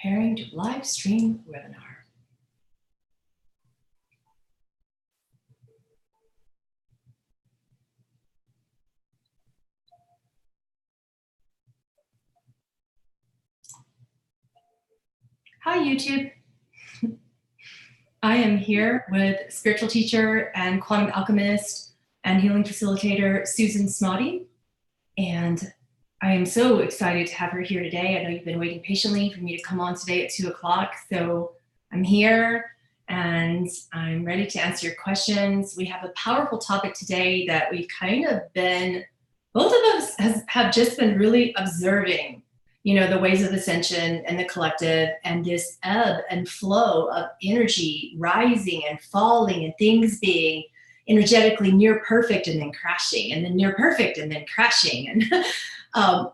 Preparing to live stream webinar. Hi, YouTube. I am here with spiritual teacher and quantum alchemist and healing facilitator, Suzan Smadi. And I am so excited to have her here today. I know you've been waiting patiently for me to come on today at 2 o'clock. So I'm here and I'm ready to answer your questions. We have a powerful topic today that we've kind of been, both of us have just been really observing, you know, the ways of ascension and the collective and this ebb and flow of energy rising and falling and things being energetically near perfect and then crashing and then near perfect and then crashing. And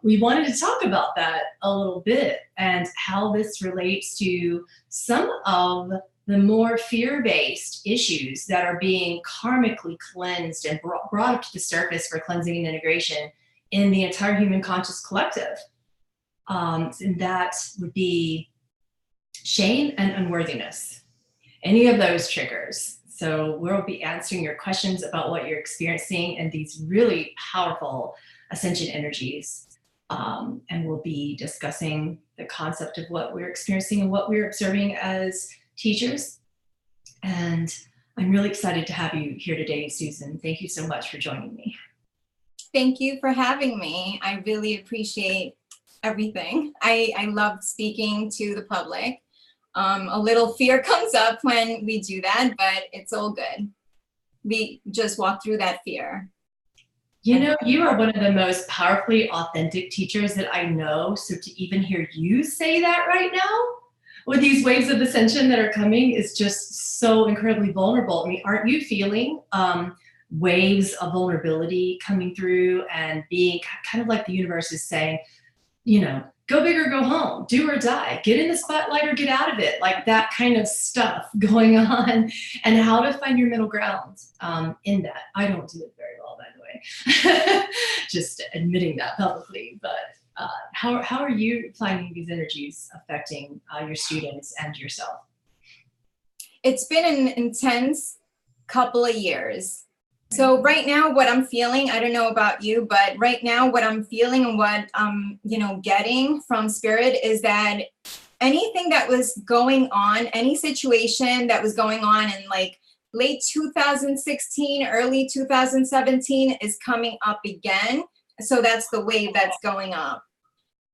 we wanted to talk about that a little bit and how this relates to some of the more fear-based issues that are being karmically cleansed and brought up to the surface for cleansing and integration in the entire human conscious collective. And that would be shame and unworthiness, any of those triggers. So we'll be answering your questions about what you're experiencing and these really powerful ascension energies. And we'll be discussing the concept of what we're experiencing and what we're observing as teachers. And I'm really excited to have you here today, Suzan. Thank you so much for joining me. Thank you for having me. I really appreciate everything. I love speaking to the public. A little fear comes up when we do that, but it's all good. We just walk through that fear. You know, you are one of the most powerfully authentic teachers that I know. So to even hear you say that right now with these waves of ascension that are coming is just so incredibly vulnerable. I mean, aren't you feeling waves of vulnerability coming through and being kind of like the universe is saying, you know, go big or go home, do or die, get in the spotlight or get out of it, like that kind of stuff going on, and how to find your middle ground in that. I don't do it very well, by the way, just admitting that publicly, but how are you finding these energies affecting your students and yourself? It's been an intense couple of years. So right now, what I'm feeling, I don't know about you, but right now what I'm feeling and what I'm, getting from spirit is that anything that was going on, any situation that was going on in like late 2016, early 2017 is coming up again. So that's the wave that's going up.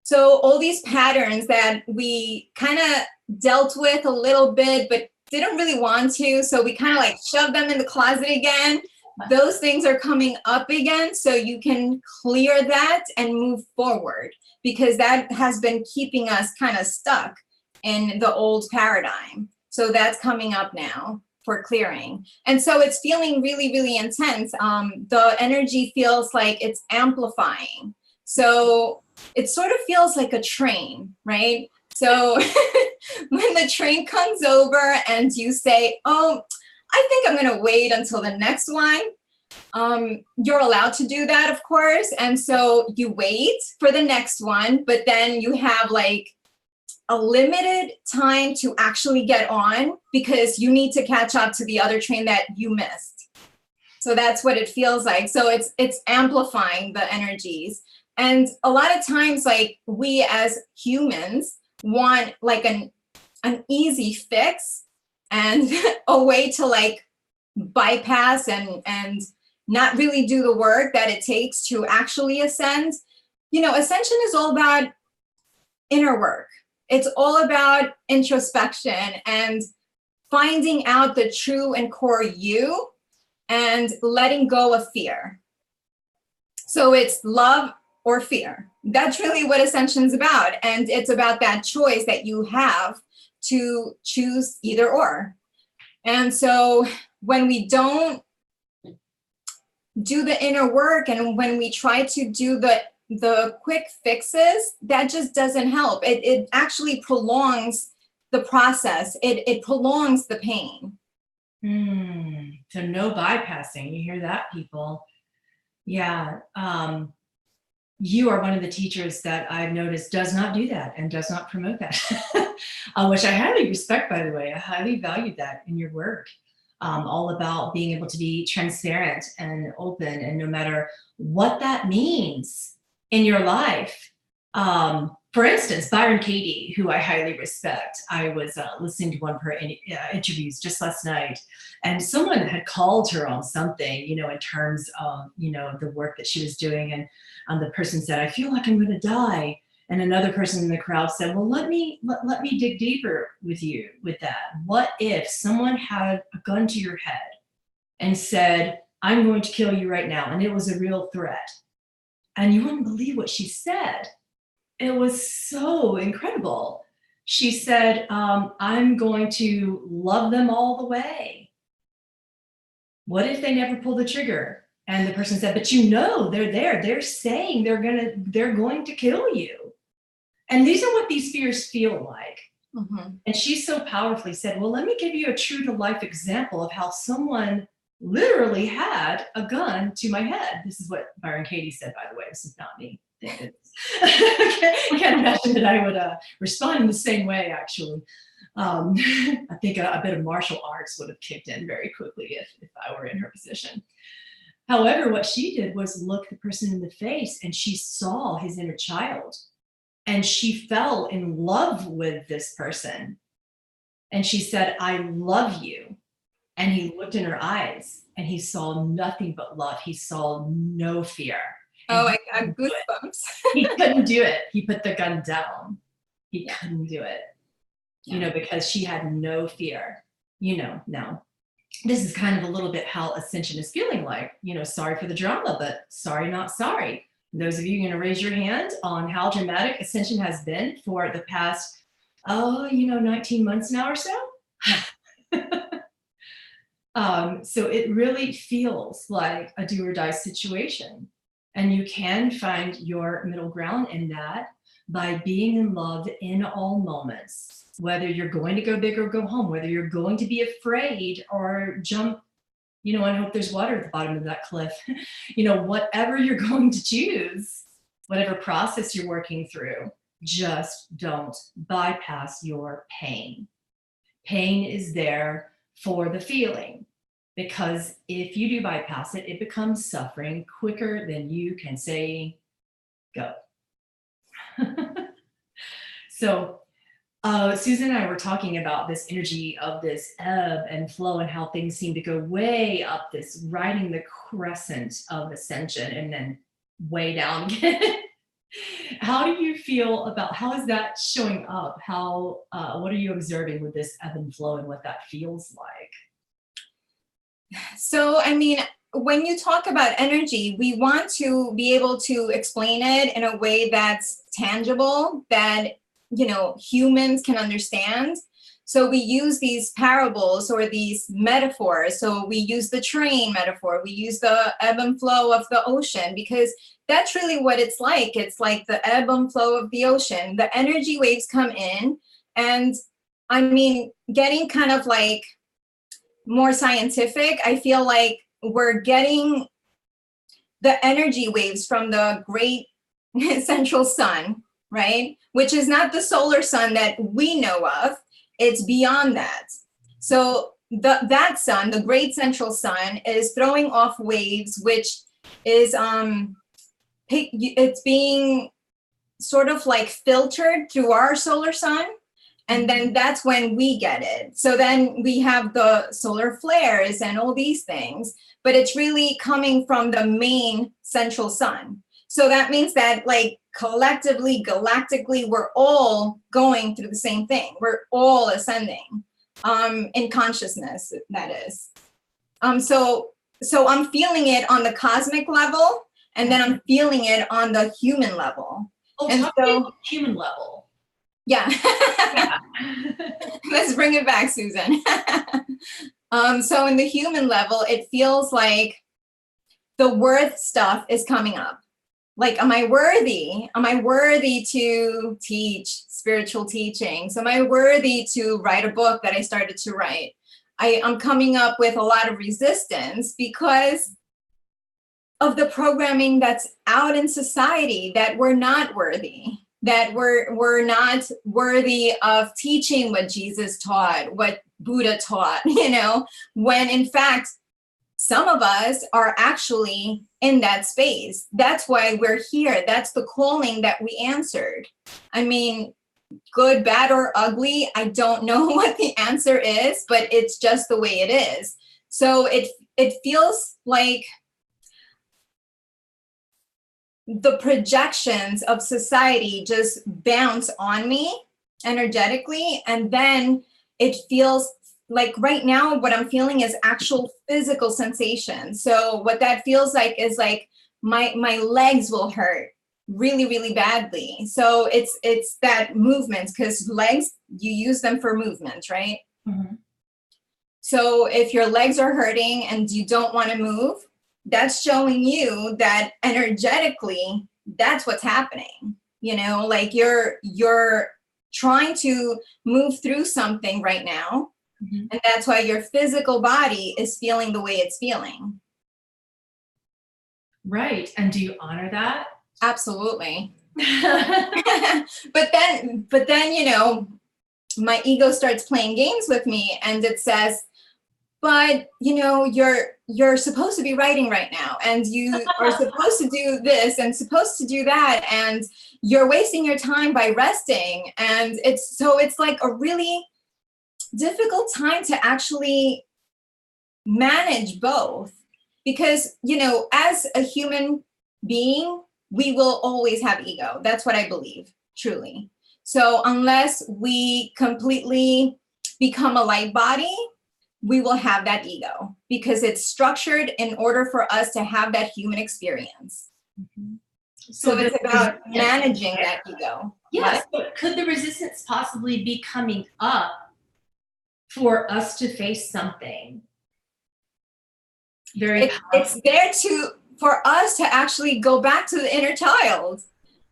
So all these patterns that we kind of dealt with a little bit, but didn't really want to. So we kind of like shoved them in the closet again. Those things are coming up again, so you can clear that and move forward, because that has been keeping us kind of stuck in the old paradigm. So that's coming up now for clearing. And so it's feeling really, really intense. The energy feels like it's amplifying. So it sort of feels like a train, right? So when the train comes over and you say, oh, I think I'm going to wait until the next one. You're allowed to do that, of course. And so you wait for the next one, but then you have like a limited time to actually get on because you need to catch up to the other train that you missed. So that's what it feels like. So it's amplifying the energies. And a lot of times, like, we as humans want like an easy fix and a way to like bypass and not really do the work that it takes to actually ascend. Ascension is all about inner work. It's all about introspection and finding out the true and core you and letting go of fear. So it's love or fear. That's really what Ascension is about. And it's about that choice that you have to choose either or. And so when we don't do the inner work and when we try to do the quick fixes, that just doesn't help. It actually prolongs the process. It prolongs the pain. So no bypassing. You hear that, people? Yeah. you are one of the teachers that I've noticed does not do that and does not promote that, which I highly respect, by the way. I highly value that in your work. All about being able to be transparent and open, and no matter what that means in your life. For instance, Byron Katie, who I highly respect, I was listening to one of her interviews just last night, and someone had called her on something, you know, in terms of, you know, the work that she was doing. And the person said, I feel like I'm going to die. And another person in the crowd said, well, let me dig deeper with you with that. What if someone had a gun to your head and said, I'm going to kill you right now, and it was a real threat? And you wouldn't believe what she said. It was so incredible. She said, I'm going to love them all the way. What if they never pull the trigger? And the person said, but you know, they're there. They're saying they're going to kill you. And these are what these fears feel like. Mm-hmm. And she so powerfully said, well, let me give you a true to life example of how someone literally had a gun to my head. This is what Byron Katie said, by the way. This is not me. I can't imagine that I would respond in the same way, actually. I think a bit of martial arts would have kicked in very quickly if I were in her position. However, what she did was look the person in the face, and she saw his inner child. And she fell in love with this person. And she said, I love you. And he looked in her eyes, and he saw nothing but love. He saw no fear. Oh, I got goosebumps. He couldn't do it. He put the gun down. He couldn't do it, you know, because she had no fear, you know. Now, this is kind of a little bit how Ascension is feeling like, you know, sorry for the drama, but sorry, not sorry. Those of you going to raise your hand on how dramatic Ascension has been for the past, 19 months now or so. So it really feels like a do or die situation. And you can find your middle ground in that by being in love in all moments, whether you're going to go big or go home, whether you're going to be afraid or jump, you know, and hope there's water at the bottom of that cliff. You know, whatever you're going to choose, whatever process you're working through, just don't bypass your pain. Pain is there for the feeling, because if you do bypass it, it becomes suffering quicker than you can say, go. So Suzan and I were talking about this energy of this ebb and flow, and how things seem to go way up this, riding the crescent of ascension, and then way down again. How do you feel about, how is that showing up? How, what are you observing with this ebb and flow and what that feels like? So, I mean, when you talk about energy, we want to be able to explain it in a way that's tangible, that, you know, humans can understand. So we use these parables or these metaphors. So we use the train metaphor, we use the ebb and flow of the ocean, because that's really what it's like. It's like the ebb and flow of the ocean. The energy waves come in, and I mean, getting kind of like more scientific, I feel like we're getting the energy waves from the great central sun, right? Which is not the solar sun that we know of. It's beyond that. So that sun, the great central sun, is throwing off waves, which is it's being sort of like filtered through our solar sun. And then that's when we get it. So then we have the solar flares and all these things, but it's really coming from the main central sun. So that means that, like, collectively, galactically, we're all going through the same thing. We're all ascending in consciousness, that is. So I'm feeling it on the cosmic level, and then I'm feeling it on the human level. Oh, and so human level. Yeah. Let's bring it back, Suzan. So in the human level, it feels like the worth stuff is coming up. Like, am I worthy? Am I worthy to teach spiritual teachings? Am I worthy to write a book that I started to write? I'm coming up with a lot of resistance because of the programming that's out in society, that we're not worthy, that we're not worthy of teaching what Jesus taught, what Buddha taught, when in fact, some of us are actually in that space. That's why we're here. That's the calling that we answered. I mean, good, bad, or ugly, I don't know what the answer is, but it's just the way it is. So it feels like the projections of society just bounce on me energetically, and then it feels like right now what I'm feeling is actual physical sensation. So what that feels like is like my legs will hurt really, really badly. So it's that movement, because legs, you use them for movement, right? Mm-hmm. So if your legs are hurting and you don't want to move, that's showing you that energetically, that's what's happening. Like you're trying to move through something right now. Mm-hmm. And that's why your physical body is feeling the way it's feeling. Right. And do you honor that? Absolutely. But then, my ego starts playing games with me, and it says, but you're supposed to be writing right now, and you are supposed to do this and supposed to do that, and you're wasting your time by resting. And it's like a really difficult time to actually manage both, because as a human being, we will always have ego. That's what I believe, truly. So unless we completely become a light body, we will have that ego, because it's structured in order for us to have that human experience. Mm-hmm. So it's about managing that ego. Yes, but could the resistance possibly be coming up for us to face something very powerful? It's there for us to actually go back to the inner child.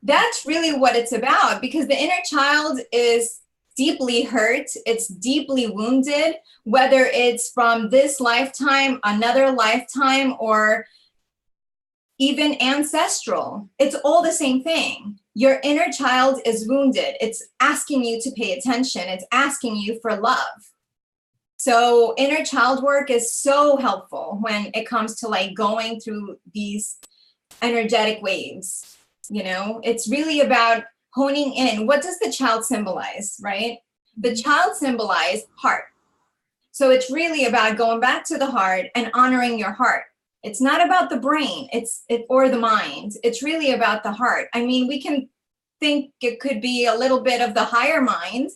That's really what it's about, because the inner child is deeply hurt, it's deeply wounded, whether it's from this lifetime, another lifetime, or even ancestral. It's all the same thing. Your inner child is wounded. It's asking you to pay attention. It's asking you for love. So inner child work is so helpful when it comes to like going through these energetic waves. It's really about honing in. What does the child symbolize, right? The child symbolizes heart. So it's really about going back to the heart and honoring your heart. It's not about the brain, or the mind. It's really about the heart. I mean, we can think it could be a little bit of the higher mind,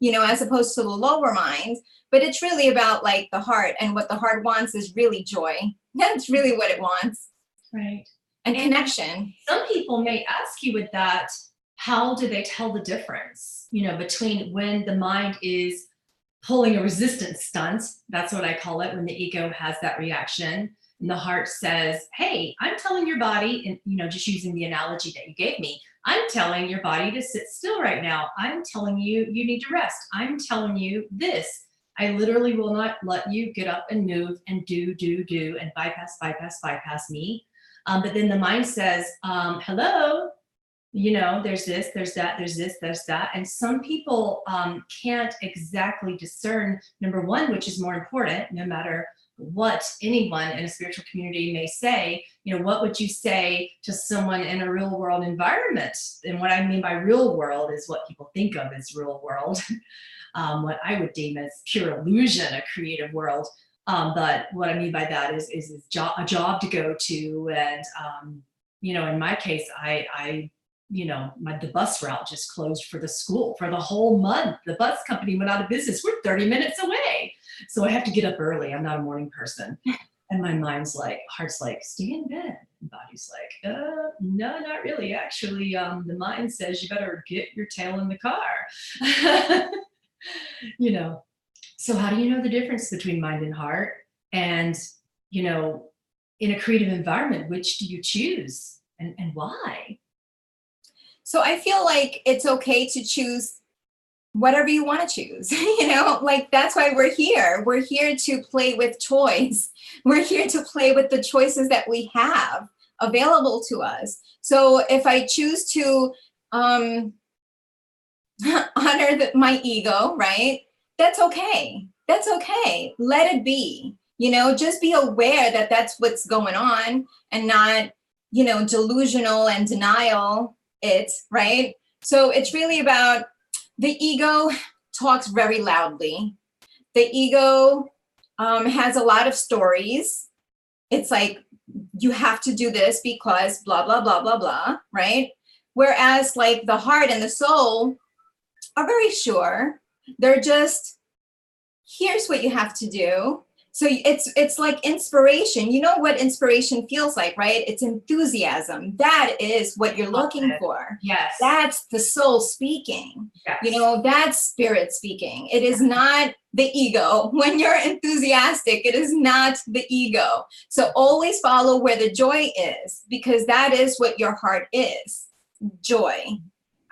as opposed to the lower mind, but it's really about like the heart, and what the heart wants is really joy. That's really what it wants. Right. And connection. Some people may ask you with that, how do they tell the difference, between when the mind is pulling a resistance stunt, that's what I call it, when the ego has that reaction, and the heart says, hey, I'm telling your body, and just using the analogy that you gave me, I'm telling your body to sit still right now. I'm telling you, you need to rest. I'm telling you this. I literally will not let you get up and move and do, and bypass me. But then the mind says, hello, there's this, there's that, there's this, there's that. And some people can't exactly discern, number one, which is more important, no matter what anyone in a spiritual community may say, what would you say to someone in a real world environment? And what I mean by real world is what people think of as real world, what I would deem as pure illusion, a creative world. But what I mean by that is a job to go to. And, in my case, the bus route just closed for the school for the whole month. The bus company went out of business. We're 30 minutes away. So I have to get up early. I'm not a morning person. And my heart's like, stay in bed. And body's like, no, not really. Actually, the mind says you better get your tail in the car. So how do you know the difference between mind and heart? And, in a creative environment, which do you choose and why? So I feel like it's okay to choose whatever you want to choose, that's why we're here. We're here to play with choice. We're here to play with the choices that we have. available to us. So if I choose to honor my ego, right? That's okay. That's okay. Let it be. Just be aware that that's what's going on, and not, delusional and denial it, right? So it's really about, the ego talks very loudly. The ego has a lot of stories. It's like, you have to do this because blah, blah, blah, blah, blah, right? Whereas like the heart and the soul are very sure. They're just, here's what you have to do. So it's like inspiration. You know what inspiration feels like, right? It's enthusiasm. That is what you're looking for. Yes. That's the soul speaking. Yes. That's spirit speaking. It is not the ego. When you're enthusiastic, it is not the ego. So always follow where the joy is, because that is what your heart is. Joy.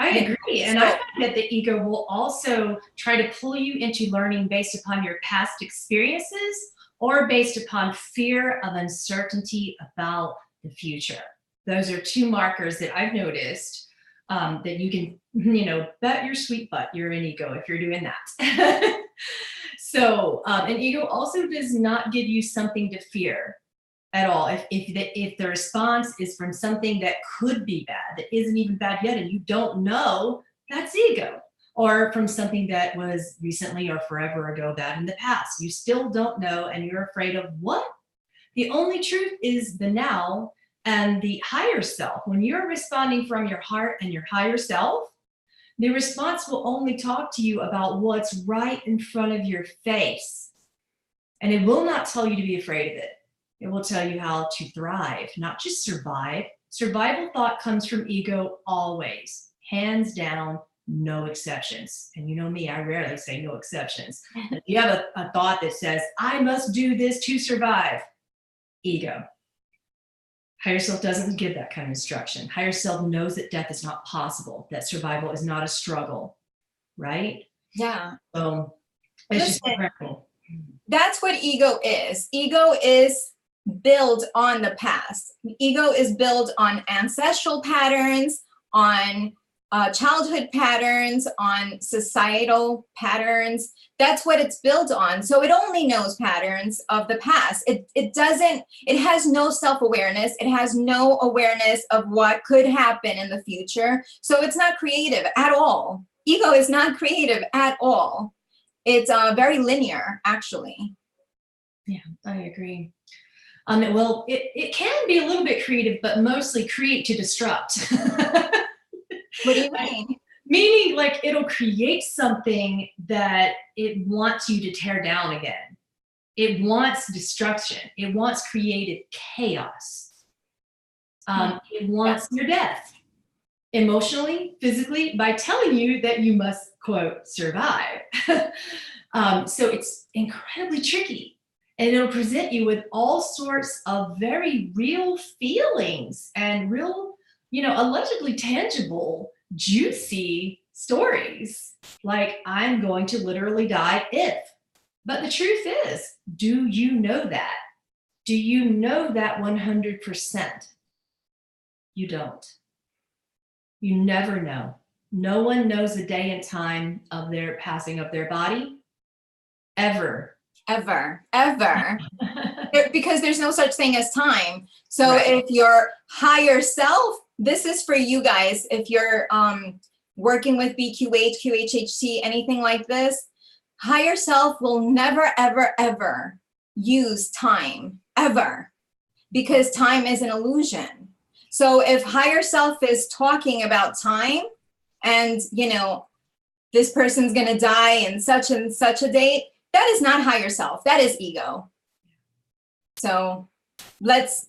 I agree. And I find that the ego will also try to pull you into learning based upon your past experiences, or based upon fear of uncertainty about the future. Those are two markers that I've noticed, that you can, bet your sweet butt you're an ego if you're doing that. So an ego also does not give you something to fear at all. If the response is from something that could be bad, that isn't even bad yet, and you don't know, that's ego. Or from something that was recently or forever ago bad in the past. You still don't know, and you're afraid of what? The only truth is the now and the higher self. When you're responding from your heart and your higher self, the response will only talk to you about what's right in front of your face. And it will not tell you to be afraid of it. It will tell you how to thrive, not just survive. Survival thought comes from ego always, hands down, no exceptions. And you know me, I rarely say no exceptions. If you have a thought that says, I must do this to survive, ego. Higher self doesn't give that kind of instruction. Higher self knows that death is not possible, that survival is not a struggle, right? Yeah. So it's just incredible. That's what ego is. Ego is built on the past. Ego is built on ancestral patterns, on childhood patterns, on societal patterns. That's what it's built on. So it only knows patterns of the past. It has no self-awareness. It has no awareness of what could happen in the future. So it's not creative at all. Ego is not creative at all. It's very linear, actually. Yeah, I agree. Well, it can be a little bit creative, but mostly create to destruct. What do you mean? Meaning, like, it'll create something that it wants you to tear down again. It wants destruction. It wants creative chaos. It wants your death, emotionally, physically, by telling you that you must, quote, survive. So it's incredibly tricky. And it'll present you with all sorts of very real feelings and real, allegedly tangible, juicy stories. Like, I'm going to literally die if. But the truth is, do you know that? Do you know that 100%? You don't. You never know. No one knows the day and time of their passing of their body, ever. Ever. Because there's no such thing as time. So Right. If your higher self, this is for you guys, if you're working with BQH, QHHT, anything like this, higher self will never, ever, ever use time, ever, because time is an illusion. So if higher self is talking about time and, this person's going to die in such and such a date, that is not higher self. That is ego. So let's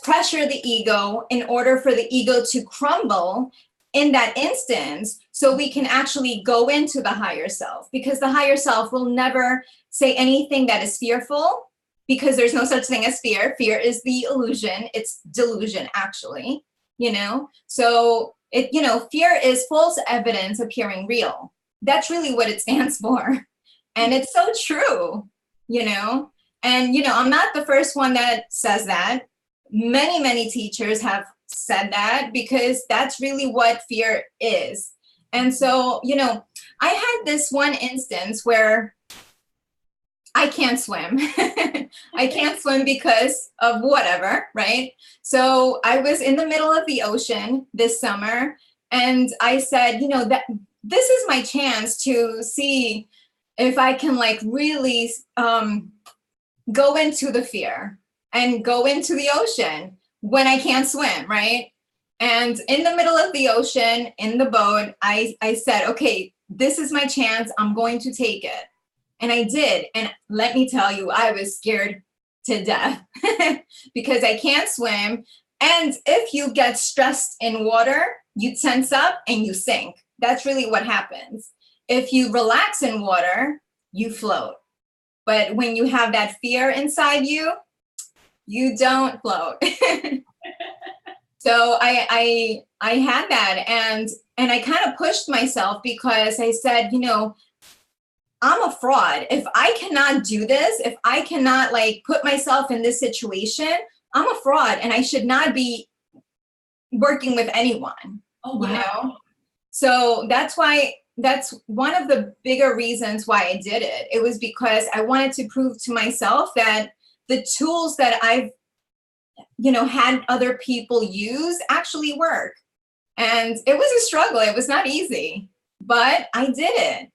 pressure the ego in order for the ego to crumble in that instance, so we can actually go into the higher self, because the higher self will never say anything that is fearful, because there's no such thing as fear. Fear is the illusion. It's delusion, actually, So fear is false evidence appearing real. That's really what it stands for. And it's so true, And, I'm not the first one that says that. many teachers have said that, because that's really what fear is. And so, you know, I had this one instance where I can't swim. I can't swim because of whatever, right? So I was in the middle of the ocean this summer, and I said, you know, that this is my chance to see if I can like really go into the fear and go into the ocean when I can't swim, right? And in the middle of the ocean, in the boat, I said, okay, this is my chance. I'm going to take it. And I did. And let me tell you, I was scared to death because I can't swim. And if you get stressed in water, you tense up and you sink. That's really what happens. If you relax in water, you float. But when you have that fear inside you, you don't float. So I had that, and I kind of pushed myself, because I said, you know, I'm a fraud. If I cannot do this, if I cannot like put myself in this situation, I'm a fraud, and I should not be working with anyone. Oh, wow. You know? So that's one of the bigger reasons why I did it. It was because I wanted to prove to myself that the tools that I've, you know, had other people use actually work. And it was a struggle. It was not easy, but I did it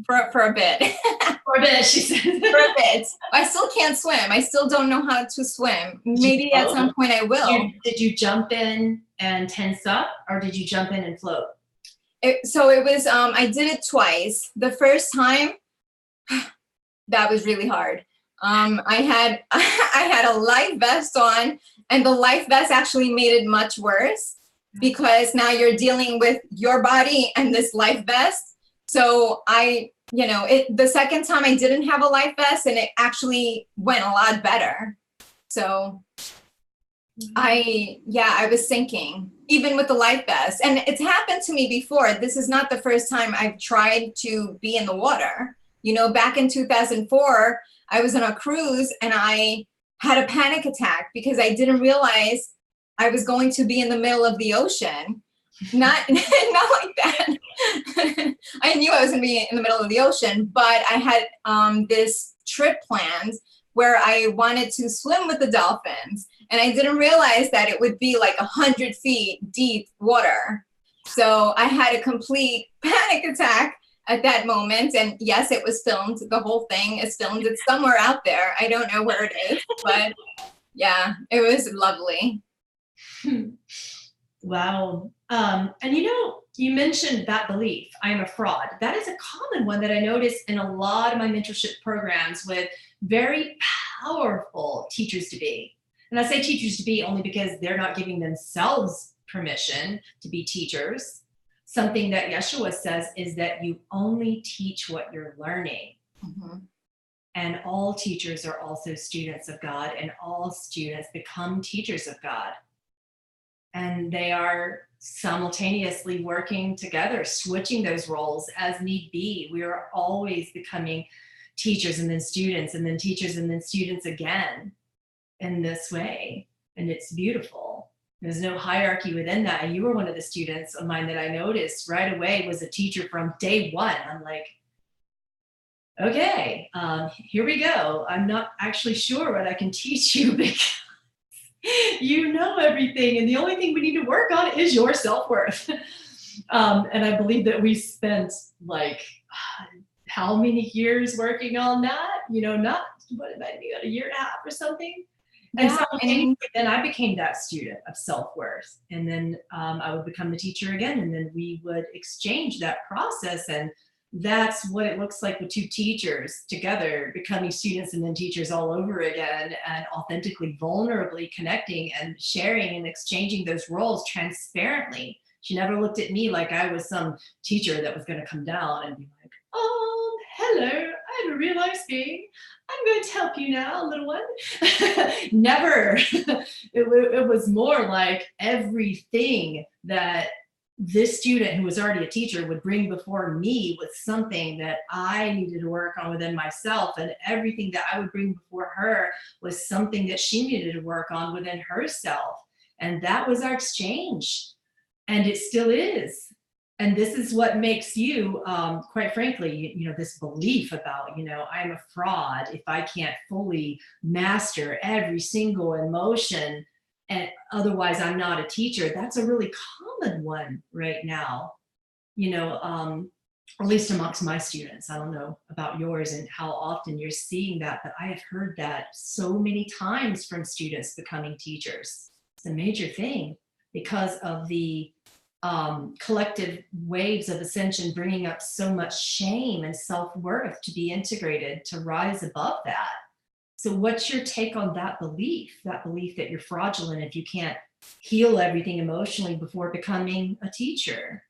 for a bit. For a bit, she said. For a bit. I still can't swim. I still don't know how to swim. Maybe at some point I will. Did you jump in and tense up, or did you jump in and float? So it was, I did it twice. The first time, that was really hard. I had a life vest on, and the life vest actually made it much worse, because now you're dealing with your body and this life vest. So you know, the second time I didn't have a life vest, and it actually went a lot better. So I was sinking even with the life vest, and it's happened to me before. This is not the first time I've tried to be in the water. You know, back in 2004, I was on a cruise, and I had a panic attack because I didn't realize I was going to be in the middle of the ocean. Not like that. I knew I was going to be in the middle of the ocean, but I had this trip planned where I wanted to swim with the dolphins, and I didn't realize that it would be like 100 feet deep water. So I had a complete panic attack at that moment. And yes, it was filmed. The whole thing is filmed. It's somewhere out there. I don't know where it is, but yeah, it was lovely. Wow. And you know, you mentioned that belief, I am a fraud. That is a common one that I notice in a lot of my mentorship programs with very powerful teachers to be. And I say teachers to be only because they're not giving themselves permission to be teachers. Something that Yeshua says is that you only teach what you're learning. Mm-hmm. And all teachers are also students of God, and all students become teachers of God. And they are simultaneously working together, switching those roles as need be. We are always becoming teachers and then students, and then teachers and then students again in this way. And it's beautiful. There's no hierarchy within that. And you were one of the students of mine that I noticed right away was a teacher from day one. I'm like, okay, here we go. I'm not actually sure what I can teach you because you know everything. And the only thing we need to work on is your self-worth. And I believe that we spent like how many years working on that? You know, not what maybe a year and a half or something. And yeah, so then I became that student of self-worth. And then I would become the teacher again. And then we would exchange that process. And that's what it looks like with two teachers together, becoming students and then teachers all over again, and authentically, vulnerably connecting and sharing and exchanging those roles transparently. She never looked at me like I was some teacher that was going to come down and be like, oh, hello, I have a real life being. I'm going to help you now, little one. Never. It was more like everything that this student who was already a teacher would bring before me with something that I needed to work on within myself, and everything that I would bring before her was something that she needed to work on within herself. And that was our exchange, and it still is. And this is what makes you, quite frankly, this belief about, I'm a fraud if I can't fully master every single emotion, and otherwise I'm not a teacher. That's a really common one right now, at least amongst my students. I don't know about yours and how often you're seeing that, but I have heard that so many times from students becoming teachers. It's a major thing because of the collective waves of ascension bringing up so much shame and self-worth to be integrated, to rise above that. So what's your take on that belief that you're fraudulent if you can't heal everything emotionally before becoming a teacher?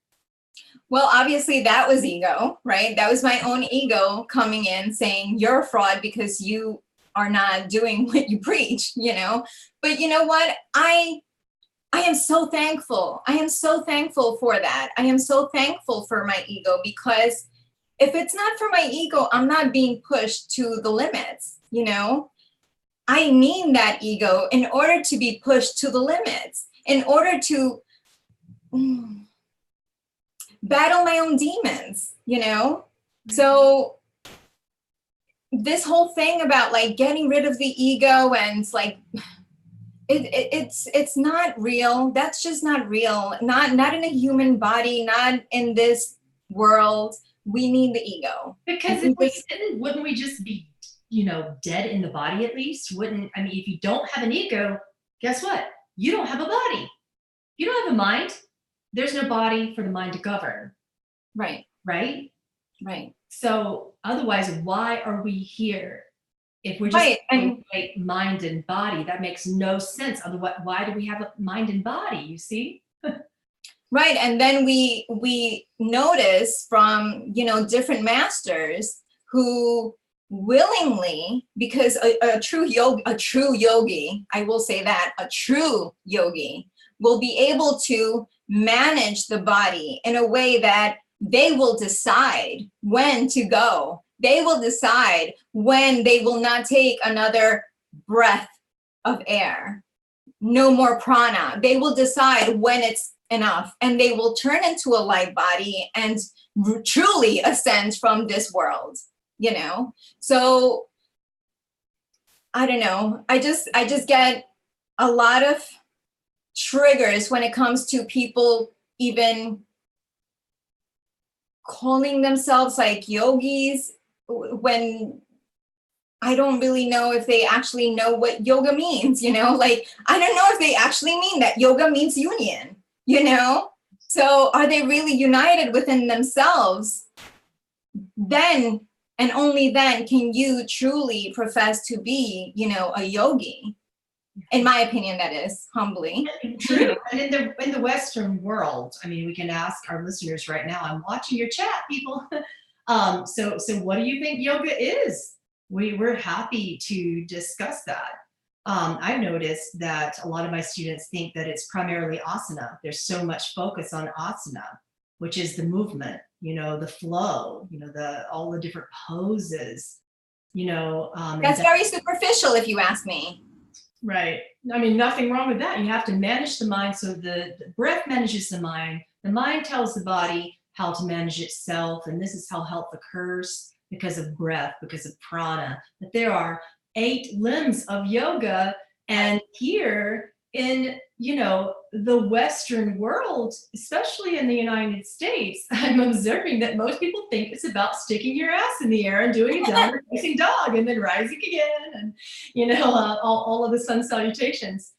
Well, obviously that was ego, right? That was my own ego coming in saying you're a fraud because you are not doing what you preach, But you know what? I am so thankful. I am so thankful for that. I am so thankful for my ego, because if it's not for my ego, I'm not being pushed to the limits, I need that ego in order to be pushed to the limits, in order to battle my own demons, So this whole thing about like getting rid of the ego, and it's like, it's not real. That's just not real. Not in a human body, not in this world. We need the ego. Because wouldn't we just be, dead in the body at least? If you don't have an ego, guess what? You don't have a body. You don't have a mind. There's no body for the mind to govern. Right. Right? Right. So otherwise, why are we here? If we're just mind and body, that makes no sense. Otherwise, why do we have a mind and body? You see? Right. And then we notice from, different masters who willingly, because a true yogi, I will say that, a true yogi will be able to manage the body in a way that they will decide when to go. They will decide when they will not take another breath of air. No more prana. They will decide when it's enough, and they will turn into a light body and truly ascend from this world, So I don't know. I just get a lot of triggers when it comes to people even calling themselves like yogis, when I don't really know if they actually know what yoga means, like, I don't know if they actually mean that yoga means union, So are they really united within themselves? Then, and only then, can you truly profess to be, a yogi. In my opinion, that is, humbly. True. And in the Western world, we can ask our listeners right now. I'm watching your chat, people. So what do you think yoga is? We're happy to discuss that. I've noticed that a lot of my students think that it's primarily asana. There's so much focus on asana, which is the movement, the flow, all the different poses, That's very superficial, if you ask me. Right. Nothing wrong with that. You have to manage the mind. So the breath manages the mind. The mind tells the body how to manage itself. And this is how health occurs, because of breath, because of prana. But there are 8 limbs of yoga. And here in, the Western world, especially in the United States, I'm observing that most people think it's about sticking your ass in the air and doing a downward facing dog and then rising again, and, all of the sun salutations.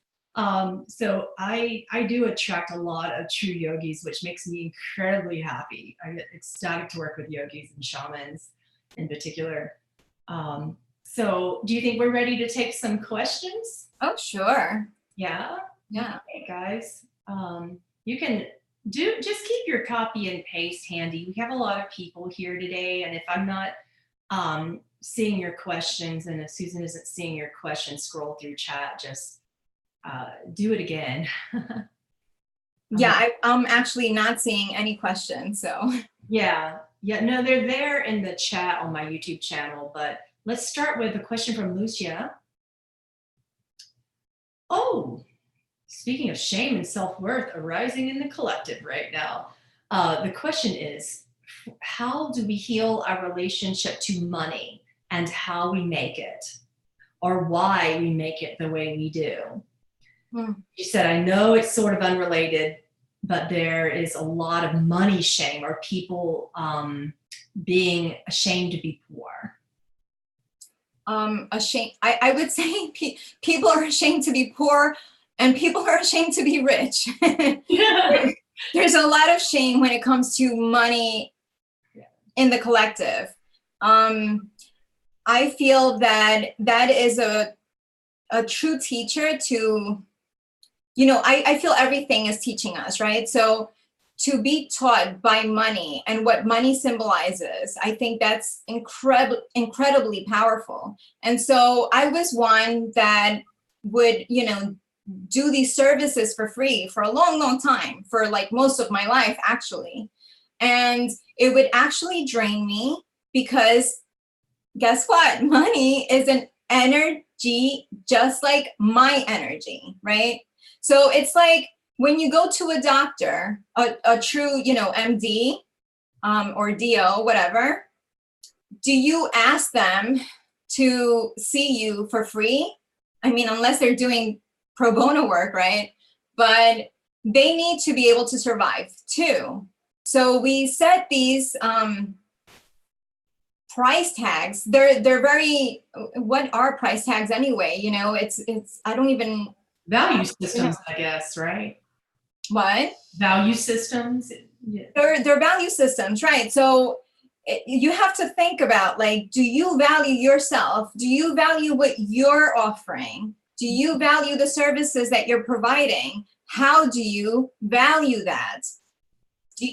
So I do attract a lot of true yogis, which makes me incredibly happy. I get ecstatic to work with yogis and shamans in particular. So do you think we're ready to take some questions? Oh, sure. Yeah. Yeah. Okay, guys. You can just keep your copy and paste handy. We have a lot of people here today, and if I'm not seeing your questions, and if Suzan isn't seeing your questions, scroll through chat. Just do it again. Yeah, I'm actually not seeing any questions, so. Yeah, no, they're there in the chat on my YouTube channel, but let's start with a question from Lucia. Oh, speaking of shame and self-worth arising in the collective right now, the question is, how do we heal our relationship to money and how we make it, or why we make it the way we do? She said, I know it's sort of unrelated, but there is a lot of money shame, or people being ashamed to be poor. Ashamed. I would say people are ashamed to be poor, and people are ashamed to be rich. Yeah. There's a lot of shame when it comes to money in the collective. I feel that is a true teacher to, I feel everything is teaching us, right? So to be taught by money and what money symbolizes, I think that's incredibly powerful. And so I was one that would, do these services for free for a long, long time, for like most of my life, actually. And it would actually drain me because guess what? Money is an energy just like my energy, right? So it's like when you go to a doctor, a true, MD or DO, whatever, do you ask them to see you for free? I mean, unless they're doing pro bono work, right? But they need to be able to survive too. So we set these price tags. They're very, what are price tags anyway? It's I don't even. Value systems, I guess, right? What? Value systems. Yeah. They're value systems, right? So you have to think about, like, do you value yourself? Do you value what you're offering? Do you value the services that you're providing? How do you value that? Do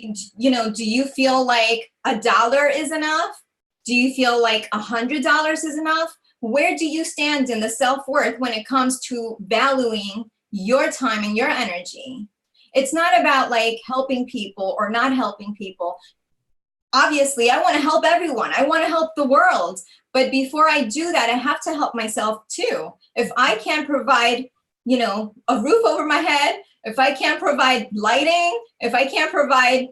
you feel like $1 is enough? Do you feel like $100 is enough? Where do you stand in the self-worth when it comes to valuing your time and your energy? It's not about like helping people or not helping people. Obviously, I want to help everyone. I want to help the world. But before I do that, I have to help myself too. If I can't provide, a roof over my head, if I can't provide lighting, if I can't provide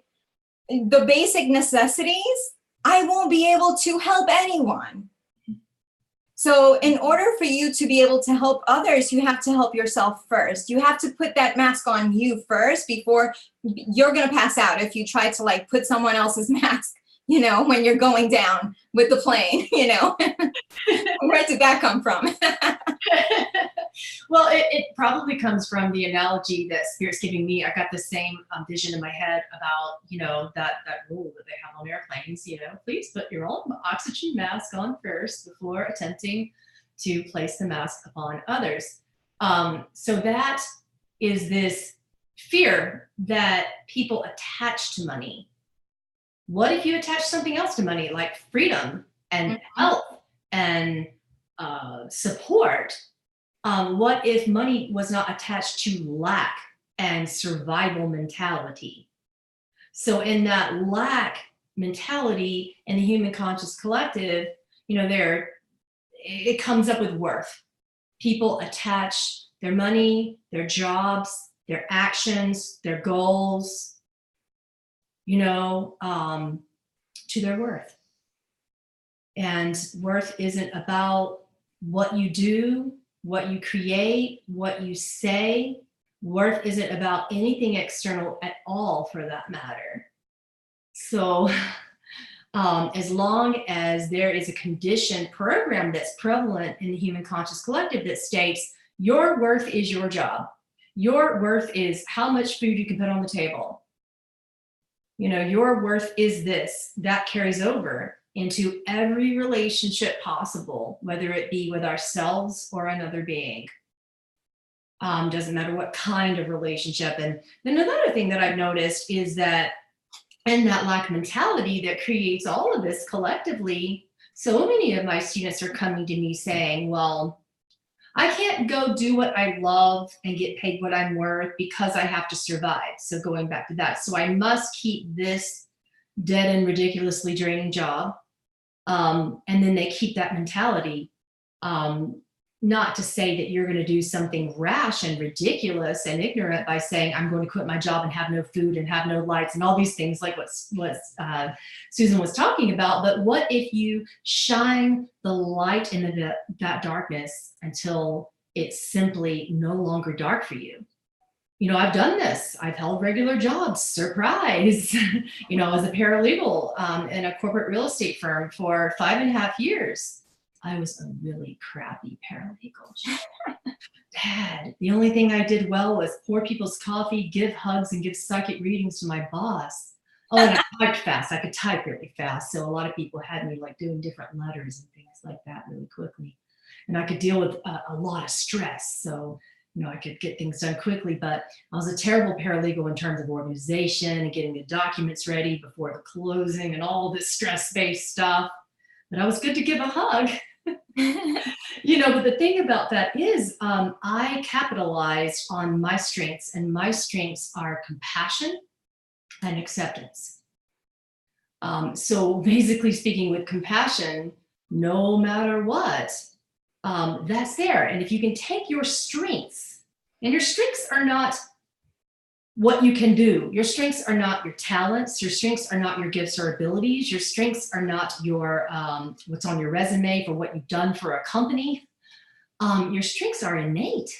the basic necessities, I won't be able to help anyone. So in order for you to be able to help others, you have to help yourself first. You have to put that mask on you first before you're going to pass out if you try to like put someone else's mask, when you're going down with the plane, Where did that come from? Well, it probably comes from the analogy that Spirit's giving me. I got the same vision in my head about, that rule that they have on airplanes, please put your own oxygen mask on first before attempting to place the mask upon others. So that is this fear that people attach to money. What if you attach something else to money, like freedom and health and support? What if money was not attached to lack and survival mentality? So in that lack mentality in the human conscious collective, it comes up with worth. People attach their money, their jobs, their actions, their goals, to their worth. And worth isn't about what you do, what you create, what you say. Worth isn't about anything external at all, for that matter. So as long as there is a conditioned program that's prevalent in the human conscious collective that states your worth is your job, your worth is how much food you can put on the table, your worth is this, that carries over into every relationship possible, whether it be with ourselves or another being. Doesn't matter what kind of relationship. And then another thing that I've noticed is that in that lack mentality that creates all of this collectively, so many of my students are coming to me saying, well, I can't go do what I love and get paid what I'm worth because I have to survive. So going back to that. So I must keep this dead and ridiculously draining job. And then they keep that mentality. Not to say that you're going to do something rash and ridiculous and ignorant by saying, I'm going to quit my job and have no food and have no lights and all these things like what Suzan was talking about. But what if you shine the light into that darkness until it's simply no longer dark for you? You know, I've done this. I've held regular jobs, surprise. You know, as a paralegal in a corporate real estate firm for 5.5 years. I was a really crappy paralegal. Dad, the only thing I did well was pour people's coffee, give hugs, and give psychic readings to my boss. Oh, and I typed fast. I could type really fast. So a lot of people had me like doing different letters and things like that really quickly. And I could deal with a lot of stress. So, you know, I could get things done quickly, but I was a terrible paralegal in terms of organization and getting the documents ready before the closing and all this stress-based stuff. But I was good to give a hug. You know, but the thing about that is I capitalized on my strengths, and my strengths are compassion and acceptance. So basically speaking, with compassion, no matter what, that's there. And if you can take your strengths, and your strengths are not what you can do. Your strengths are not your talents. Your strengths are not your gifts or abilities. Your strengths are not your what's on your resume for what you've done for a company. Your strengths are innate.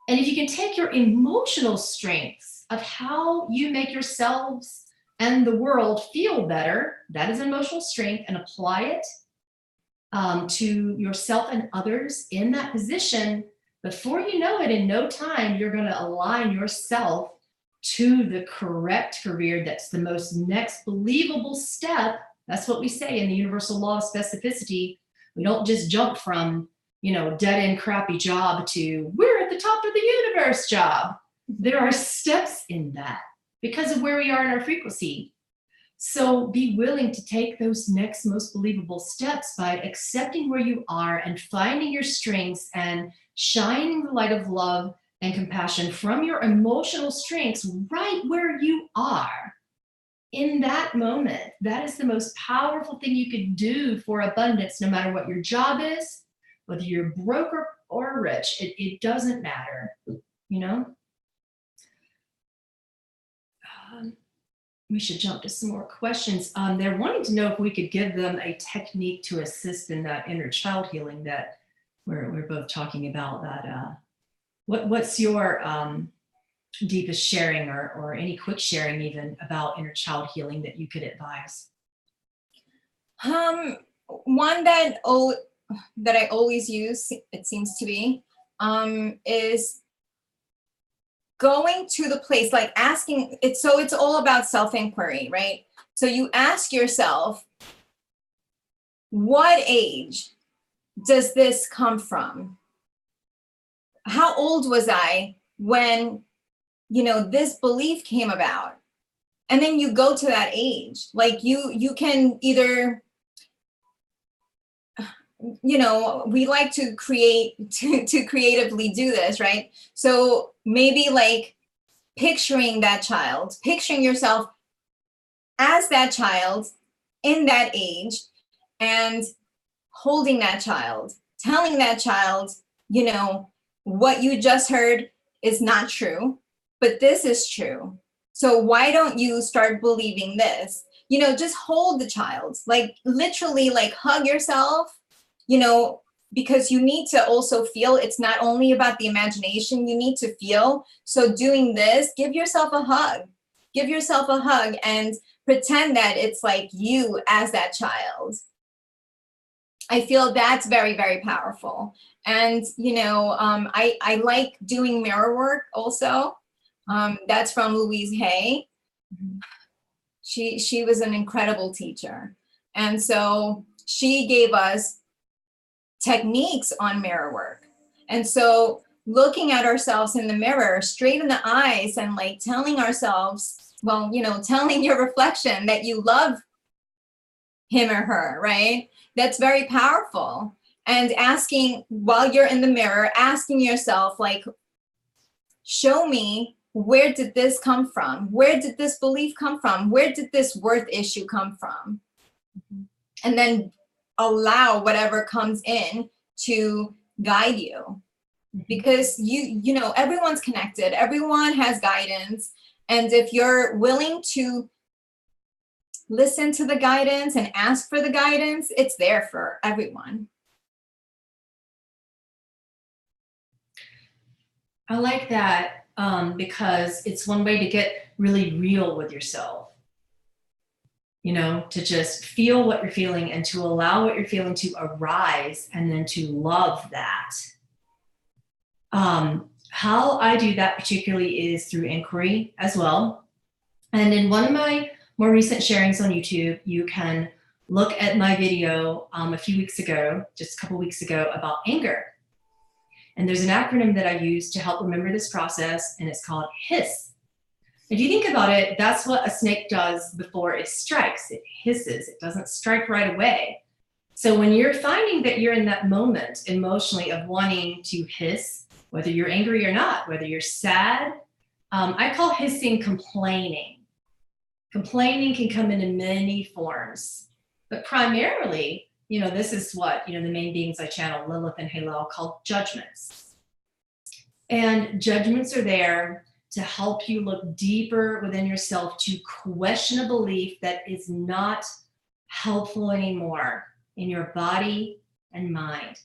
And if you can take your emotional strengths of how you make yourselves and the world feel better, that is emotional strength, and apply it to yourself and others in that position, before you know it, in no time, you're going to align yourself to the correct career. That's the most next believable step. That's what we say in the universal law of specificity. We don't just jump from, you know, dead end crappy job to we're at the top of the universe job. There are steps in that because of where we are in our frequency. So be willing to take those next most believable steps by accepting where you are and finding your strengths and shining the light of love and compassion from your emotional strengths right where you are in that moment. That is the most powerful thing you could do for abundance, no matter what your job is, whether you're broke or rich. It doesn't matter, you know? We should jump to some more questions. They're wanting to know if we could give them a technique to assist in that inner child healing that we're both talking about. That what's your deepest sharing or any quick sharing even about inner child healing that you could advise? One that I always use, it seems to be, is going to the place, like asking it. So it's all about self-inquiry, right? So you ask yourself, what age does this come from? How old was I when, you know, this belief came about? And then you go to that age. Like you can either, you know, we like to creatively do this, right? So maybe like picturing that child, picturing yourself as that child in that age, and holding that child, telling that child, you know, what you just heard is not true, but this is true. So why don't you start believing this? You know, just hold the child, like literally like hug yourself, you know, because you need to also feel. It's not only about the imagination, you need to feel. So doing this, give yourself a hug and pretend that it's like you as that child. I feel that's very, very powerful. And, you know, I like doing mirror work also. That's from Louise Hay. She was an incredible teacher. And so she gave us techniques on mirror work. And so looking at ourselves in the mirror, straight in the eyes, and like telling ourselves, well, you know, telling your reflection that you love him or her, right? That's very powerful. and asking, while you're in the mirror, asking yourself, like, show me, where did this come from? Where did this belief come from? Where did this worth issue come from? And then allow whatever comes in to guide you. Because you know, everyone's connected, everyone has guidance. And if you're willing to listen to the guidance and ask for the guidance, it's there for everyone. I like that because it's one way to get really real with yourself. You know, to just feel what you're feeling and to allow what you're feeling to arise and then to love that. How I do that particularly is through inquiry as well. And in one of my more recent sharings on YouTube, you can look at my video a few weeks ago, just a couple weeks ago, about anger. And there's an acronym that I use to help remember this process, and it's called HISS. If you think about it, that's what a snake does before it strikes. It hisses, it doesn't strike right away. So when you're finding that you're in that moment emotionally of wanting to hiss, whether you're angry or not, whether you're sad, I call hissing complaining. Complaining can come in many forms, but primarily, you know, this is what, you know, the main beings I channel, Lilith and Halal, call judgments. And judgments are there to help you look deeper within yourself, to question a belief that is not helpful anymore in your body and mind.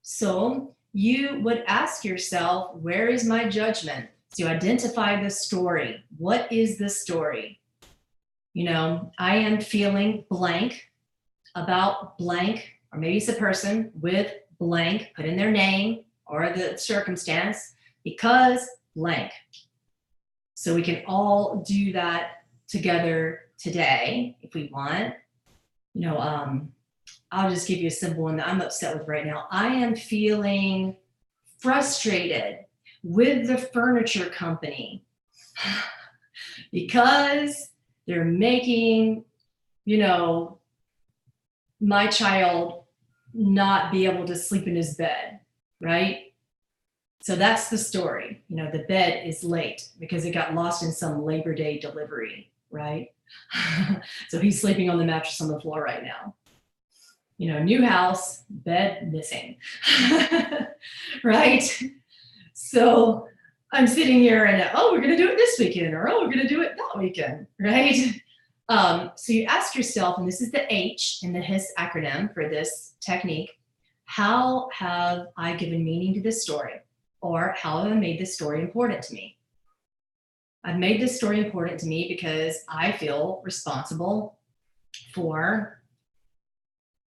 So you would ask yourself, where is my judgment? So identify the story. What is the story? You know, I am feeling blank about blank, or maybe it's a person with blank, put in their name or the circumstance, because blank. So we can all do that together today if we want. You know, I'll just give you a simple one that I'm upset with right now. I am feeling frustrated with the furniture company because they're making, you know, my child not be able to sleep in his bed, right? So that's the story. You know, the bed is late because it got lost in some Labor Day delivery, right? So he's sleeping on the mattress on the floor right now. You know, new house, bed missing, right? So I'm sitting here and, oh, we're going to do it this weekend, or, oh, we're going to do it that weekend, right? So you ask yourself, and this is the H in the HISS acronym for this technique, how have I given meaning to this story? Or how have I made this story important to me? I've made this story important to me because I feel responsible for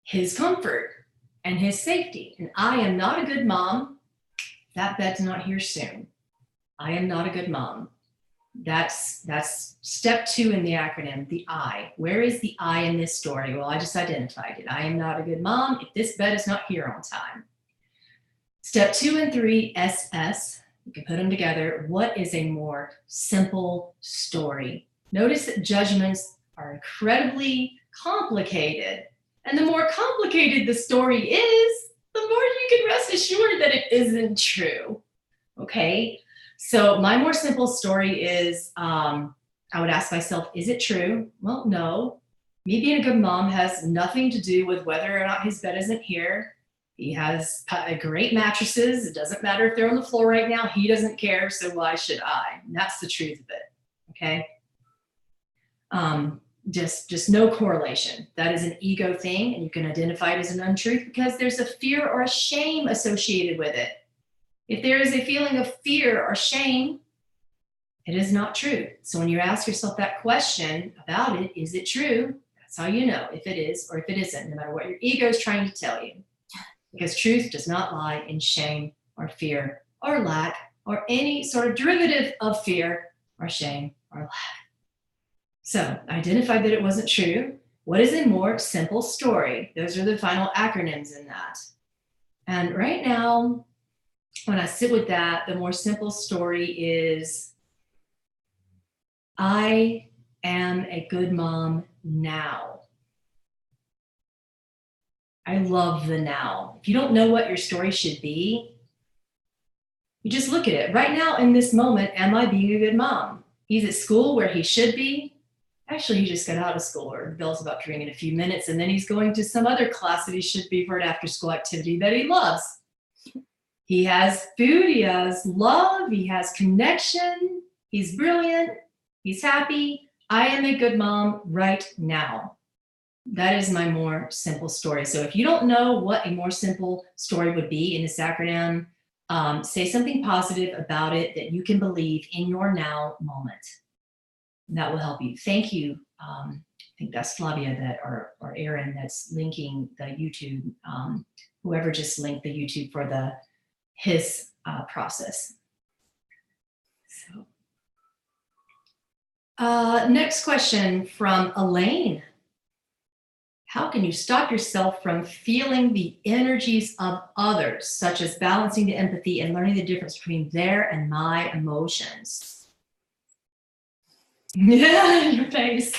his comfort and his safety. And I am not a good mom. That bed's not here soon. I am not a good mom. That's step 2 in the acronym, the I. Where is the I in this story? Well, I just identified it. I am not a good mom if this bed is not here on time. Step 2 and 3, SS, you can put them together. What is a more simple story? Notice that judgments are incredibly complicated. And the more complicated the story is, the more you can rest assured that it isn't true. Okay? So my more simple story is, I would ask myself, is it true? Well, no. Me being a good mom has nothing to do with whether or not his bed isn't here. He has great mattresses. It doesn't matter if they're on the floor right now. He doesn't care, so why should I? And that's the truth of it, okay? Just no correlation. That is an ego thing, and you can identify it as an untruth because there's a fear or a shame associated with it. If there is a feeling of fear or shame, it is not true. So when you ask yourself that question about it, is it true? That's how you know if it is or if it isn't, no matter what your ego is trying to tell you. Because truth does not lie in shame or fear or lack or any sort of derivative of fear or shame or lack. So I identified that it wasn't true. What is a more simple story? Those are the final acronyms in that. And right now, when I sit with that, the more simple story is, I am a good mom now. I love the now. If you don't know what your story should be, you just look at it. Right now, in this moment, am I being a good mom? He's at school where he should be. Actually, he just got out of school, or the bell's about to ring in a few minutes, and then he's going to some other class that he should be for an after-school activity that he loves. He has food, he has love, he has connection, he's brilliant, he's happy. I am a good mom right now. That is my more simple story. So if you don't know what a more simple story would be in this acronym, say something positive about it that you can believe in your now moment. And that will help you. Thank you. I think that's Flavia or Aaron that's linking the YouTube. Whoever just linked the YouTube for his process. So, next question from Elaine. How can you stop yourself from feeling the energies of others, such as balancing the empathy and learning the difference between their and my emotions? Yeah, your face.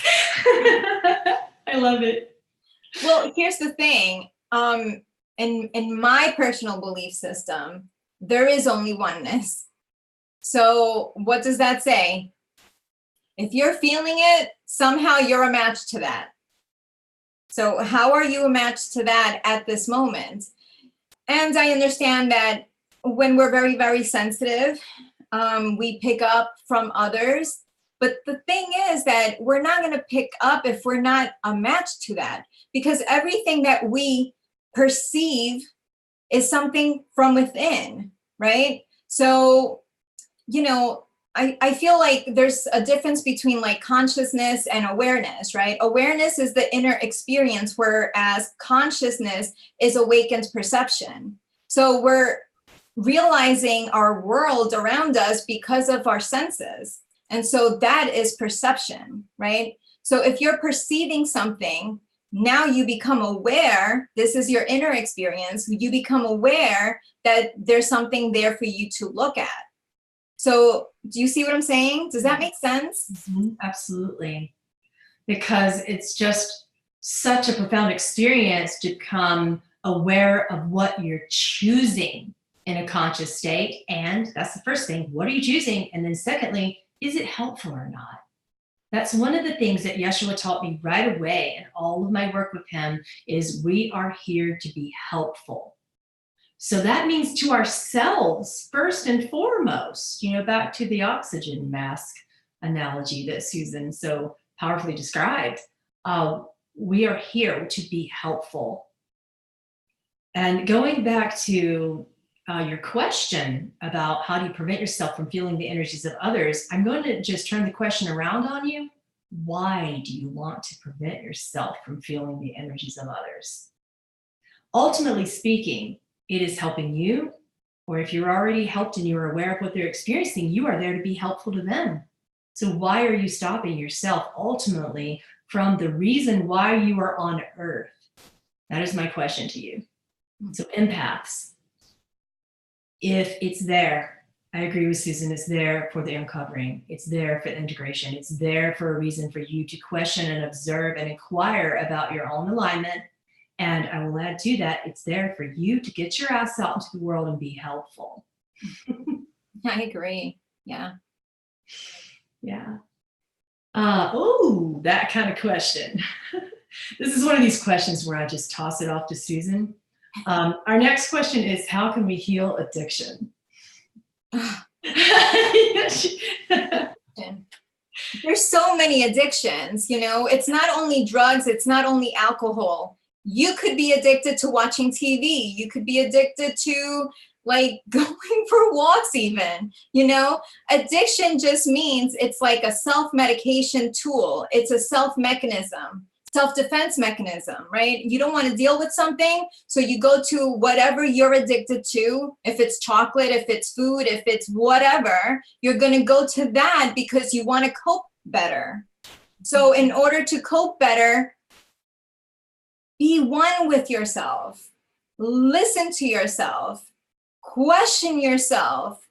I love it. Well, here's the thing. In my personal belief system, there is only oneness. So what does that say? If you're feeling it, somehow you're a match to that. So how are you a match to that at this moment? And I understand that when we're very, very sensitive, we pick up from others. But the thing is that we're not going to pick up if we're not a match to that, because everything that we perceive is something from within, right? So, you know, I feel like there's a difference between like consciousness and awareness, right? Awareness is the inner experience, whereas consciousness is awakened perception. So we're realizing our world around us because of our senses. And so that is perception, right? So if you're perceiving something, now you become aware, this is your inner experience, you become aware that there's something there for you to look at. So do you see what I'm saying? Does that make sense? Mm-hmm. Absolutely. Because it's just such a profound experience to become aware of what you're choosing in a conscious state. And that's the first thing. What are you choosing? And then secondly, is it helpful or not? That's one of the things that Yeshua taught me right away in all of my work with him is we are here to be helpful. So that means to ourselves, first and foremost, you know, back to the oxygen mask analogy that Suzan so powerfully described. We are here to be helpful. And going back to your question about how do you prevent yourself from feeling the energies of others, I'm going to just turn the question around on you. Why do you want to prevent yourself from feeling the energies of others? Ultimately speaking, it is helping you, or if you're already helped and you're aware of what they're experiencing, you are there to be helpful to them. So why are you stopping yourself ultimately from the reason why you are on earth? That is my question to you. So empaths, if it's there, I agree with Suzan, it's there for the uncovering. It's there for the integration. It's there for a reason for you to question and observe and inquire about your own alignment. And I will add to that, it's there for you to get your ass out into the world and be helpful. I agree. Yeah. Yeah. Oh, that kind of question. This is one of these questions where I just toss it off to Suzan. Our next question is, how can we heal addiction? There's so many addictions, you know, it's not only drugs, it's not only alcohol. You could be addicted to watching TV. You could be addicted to like going for walks even, you know. Addiction just means it's like a self-medication tool. It's a self-mechanism, self-defense mechanism, right? You don't want to deal with something, so you go to whatever you're addicted to. If it's chocolate, if it's food, if it's whatever, you're going to go to that because you want to cope better. So in order to cope better, be one with yourself, listen to yourself, question yourself,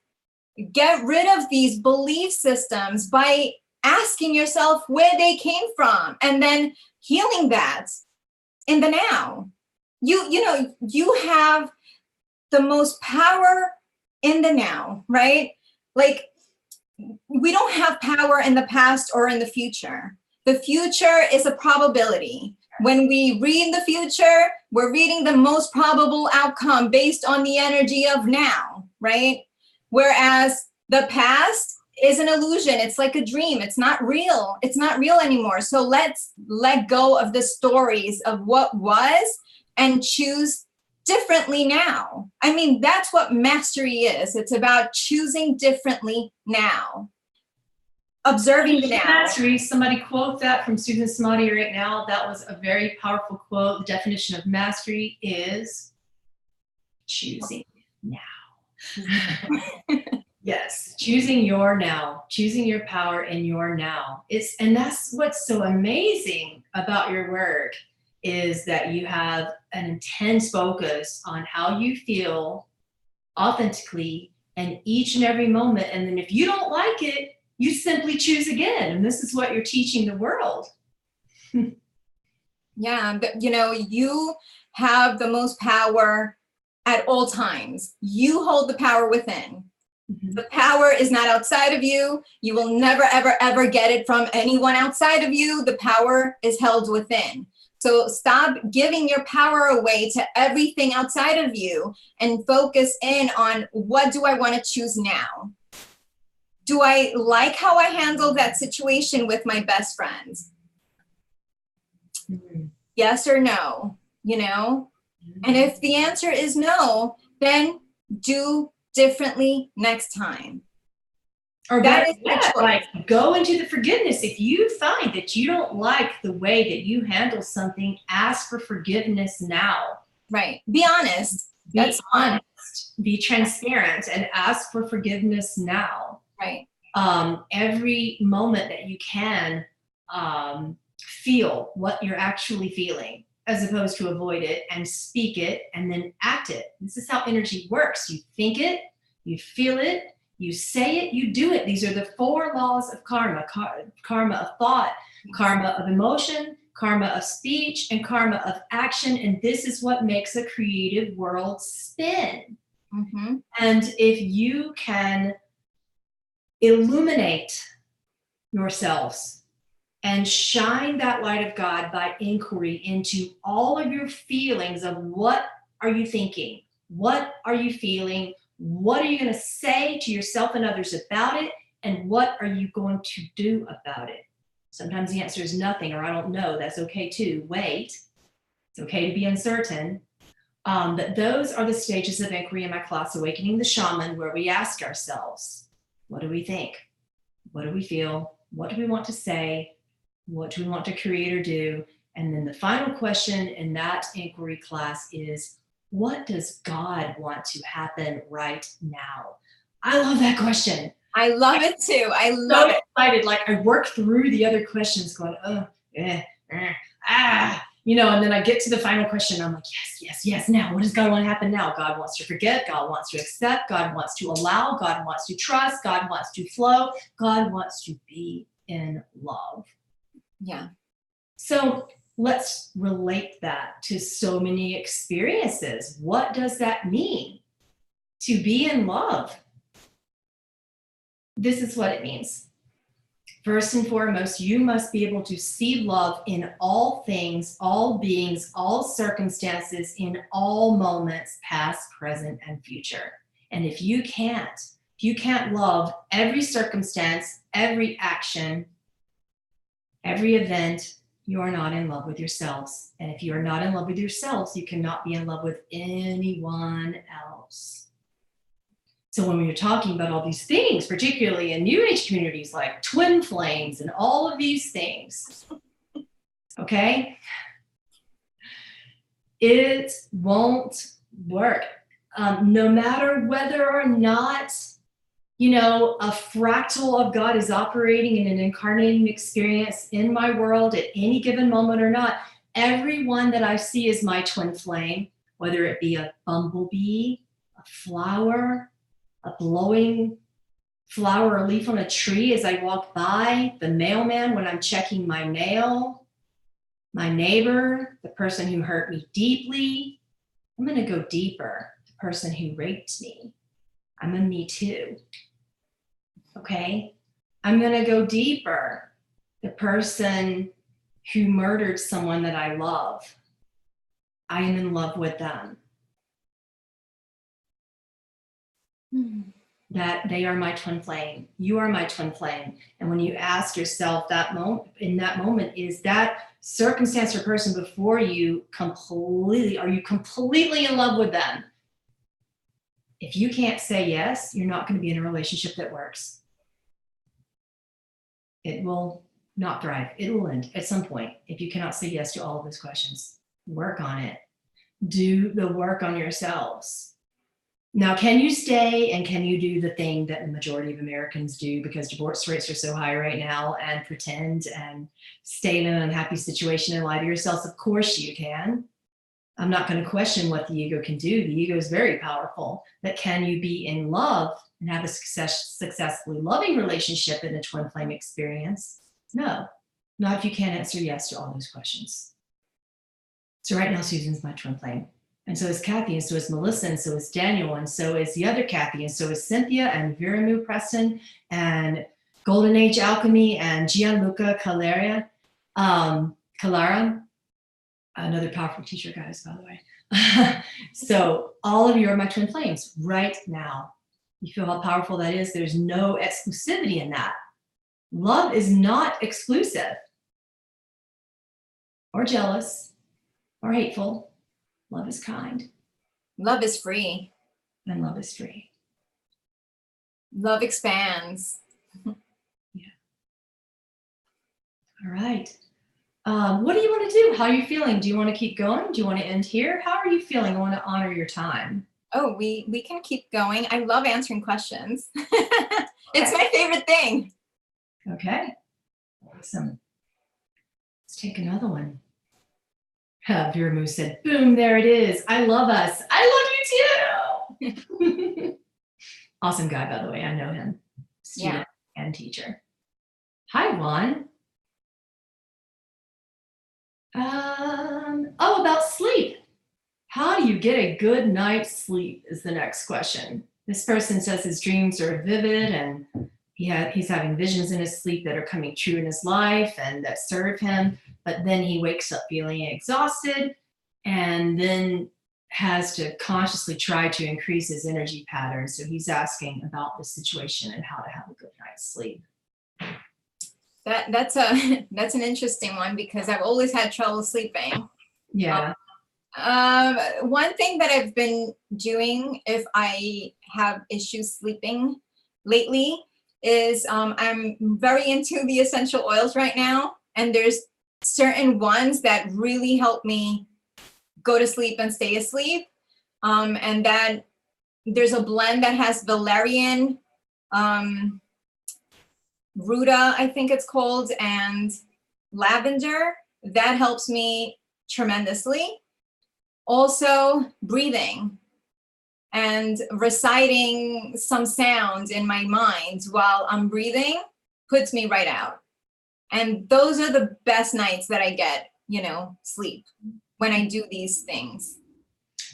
get rid of these belief systems by asking yourself where they came from and then healing that in the now. you have the most power in the now, right? Like, we don't have power in the past or in the future. The future is a probability. When we read the future, we're reading the most probable outcome based on the energy of now, right? Whereas the past is an illusion. It's like a dream. It's not real. It's not real anymore. So let's let go of the stories of what was and choose differently now. I mean, that's what mastery is. It's about choosing differently now. Observing the now. Mastery, somebody quote that from Suzan Smadi right now. That was a very powerful quote. The definition of mastery is choosing now. Yes, choosing your now, choosing your power in your now. And that's what's so amazing about your work, is that you have an intense focus on how you feel authentically and each and every moment. And then if you don't like it, you simply choose again. And this is what you're teaching the world. Yeah, but you have the most power at all times. You hold the power within. Mm-hmm. The power is not outside of you. You will never, ever, ever get it from anyone outside of you. The power is held within. So stop giving your power away to everything outside of you and focus in on, what do I want to choose now? Do I like how I handled that situation with my best friends? Mm-hmm. Yes or no, Mm-hmm. And if the answer is no, then do differently next time. Or that is like, go into the forgiveness. If you find that you don't like the way that you handle something, ask for forgiveness now. Right. Be honest. That's honest. Be transparent and ask for forgiveness now. Right. Every moment that you can feel what you're actually feeling, as opposed to avoid it, and speak it and then act it. This is how energy works. You think it, you feel it, you say it, you do it. These are the 4 laws of karma. Karma of thought, karma of emotion, karma of speech, and karma of action. And this is what makes a creative world spin. Mm-hmm. And if you can illuminate yourselves and shine that light of God by inquiry into all of your feelings of, what are you thinking? What are you feeling? What are you going to say to yourself and others about it? And what are you going to do about it? Sometimes the answer is nothing, or I don't know. That's okay too. Wait. It's okay to be uncertain. But those are the stages of inquiry in my class, Awakening the Shaman, where we ask ourselves, what do we think? What do we feel? What do we want to say? What do we want to create or do? And then the final question in that inquiry class is, what does God want to happen right now? I love that question. I love it too. I love it. Excited. Like, I work through the other questions going, and then I get to the final question. I'm like, yes. Now, what does God want to happen now? God wants to forget. God wants to accept. God wants to allow. God wants to trust. God wants to flow. God wants to be in love. Yeah. So let's relate that to so many experiences. What does that mean to be in love? This is what it means. First and foremost, you must be able to see love in all things, all beings, all circumstances, in all moments, past, present, and future. And if you can't love every circumstance, every action, every event, you are not in love with yourselves. And if you are not in love with yourselves, you cannot be in love with anyone else. So when we're talking about all these things, particularly in New Age communities like twin flames and all of these things, okay, it won't work. No matter whether or not, a fractal of God is operating in an incarnating experience in my world at any given moment or not, everyone that I see is my twin flame, whether it be a bumblebee, a flower, a blowing flower or leaf on a tree as I walk by, the mailman when I'm checking my mail, My neighbor, the person who hurt me deeply. I'm going to go deeper. The person who raped me. I'm a me too. Okay? I'm going to go deeper. The person who murdered someone that I love. I am in love with them. That they are my twin flame. You are my twin flame. And when you ask yourself that moment, in that moment, is that circumstance or person before you are you completely in love with them? If you can't say yes, you're not going to be in a relationship that works. It will not thrive. It will end at some point if you cannot say yes to all of those questions. Work on it. Do the work on yourselves. Now, can you stay and can you do the thing that the majority of Americans do because divorce rates are so high right now and pretend and stay in an unhappy situation and lie to yourselves? Of course you can. I'm not going to question what the ego can do. The ego is very powerful. But can you be in love and have a successfully loving relationship in a twin flame experience? No, not if you can't answer yes to all those questions. So right now, Susan's my twin flame. And so is Kathy, and so is Melissa, and so is Daniel, and so is the other Kathy, and so is Cynthia, and Viramu Preston, and Golden Age Alchemy, and Gianluca Calara, another powerful teacher, guys, by the way. So all of you are my twin flames right now. You feel how powerful that is? There's no exclusivity in that. Love is not exclusive or jealous or hateful. Love is kind. Love is free. And love is free. Love expands. Yeah. All right. What do you want to do? How are you feeling? Do you want to keep going? Do you want to end here? How are you feeling? I want to honor your time. Oh, we can keep going. I love answering questions. It's my favorite thing. Okay. Awesome. Let's take another one. Viramu said, boom, there it is. I love us. I love you too. Awesome guy, by the way. I know him. Student and teacher. Hi, Juan. About sleep. How do you get a good night's sleep is the next question. This person says his dreams are vivid and he's having visions in his sleep that are coming true in his life and that serve him. But then he wakes up feeling exhausted and then has to consciously try to increase his energy pattern. So he's asking about the situation and how to have a good night's sleep. That's an interesting one because I've always had trouble sleeping. Yeah. One thing that I've been doing if I have issues sleeping lately is I'm very into the essential oils right now, and there's certain ones that really help me go to sleep and stay asleep. And that there's a blend that has valerian, ruta, I think it's called, and lavender. That helps me tremendously. Also, breathing and reciting some sounds in my mind while I'm breathing puts me right out. And those are the best nights that I get, sleep when I do these things.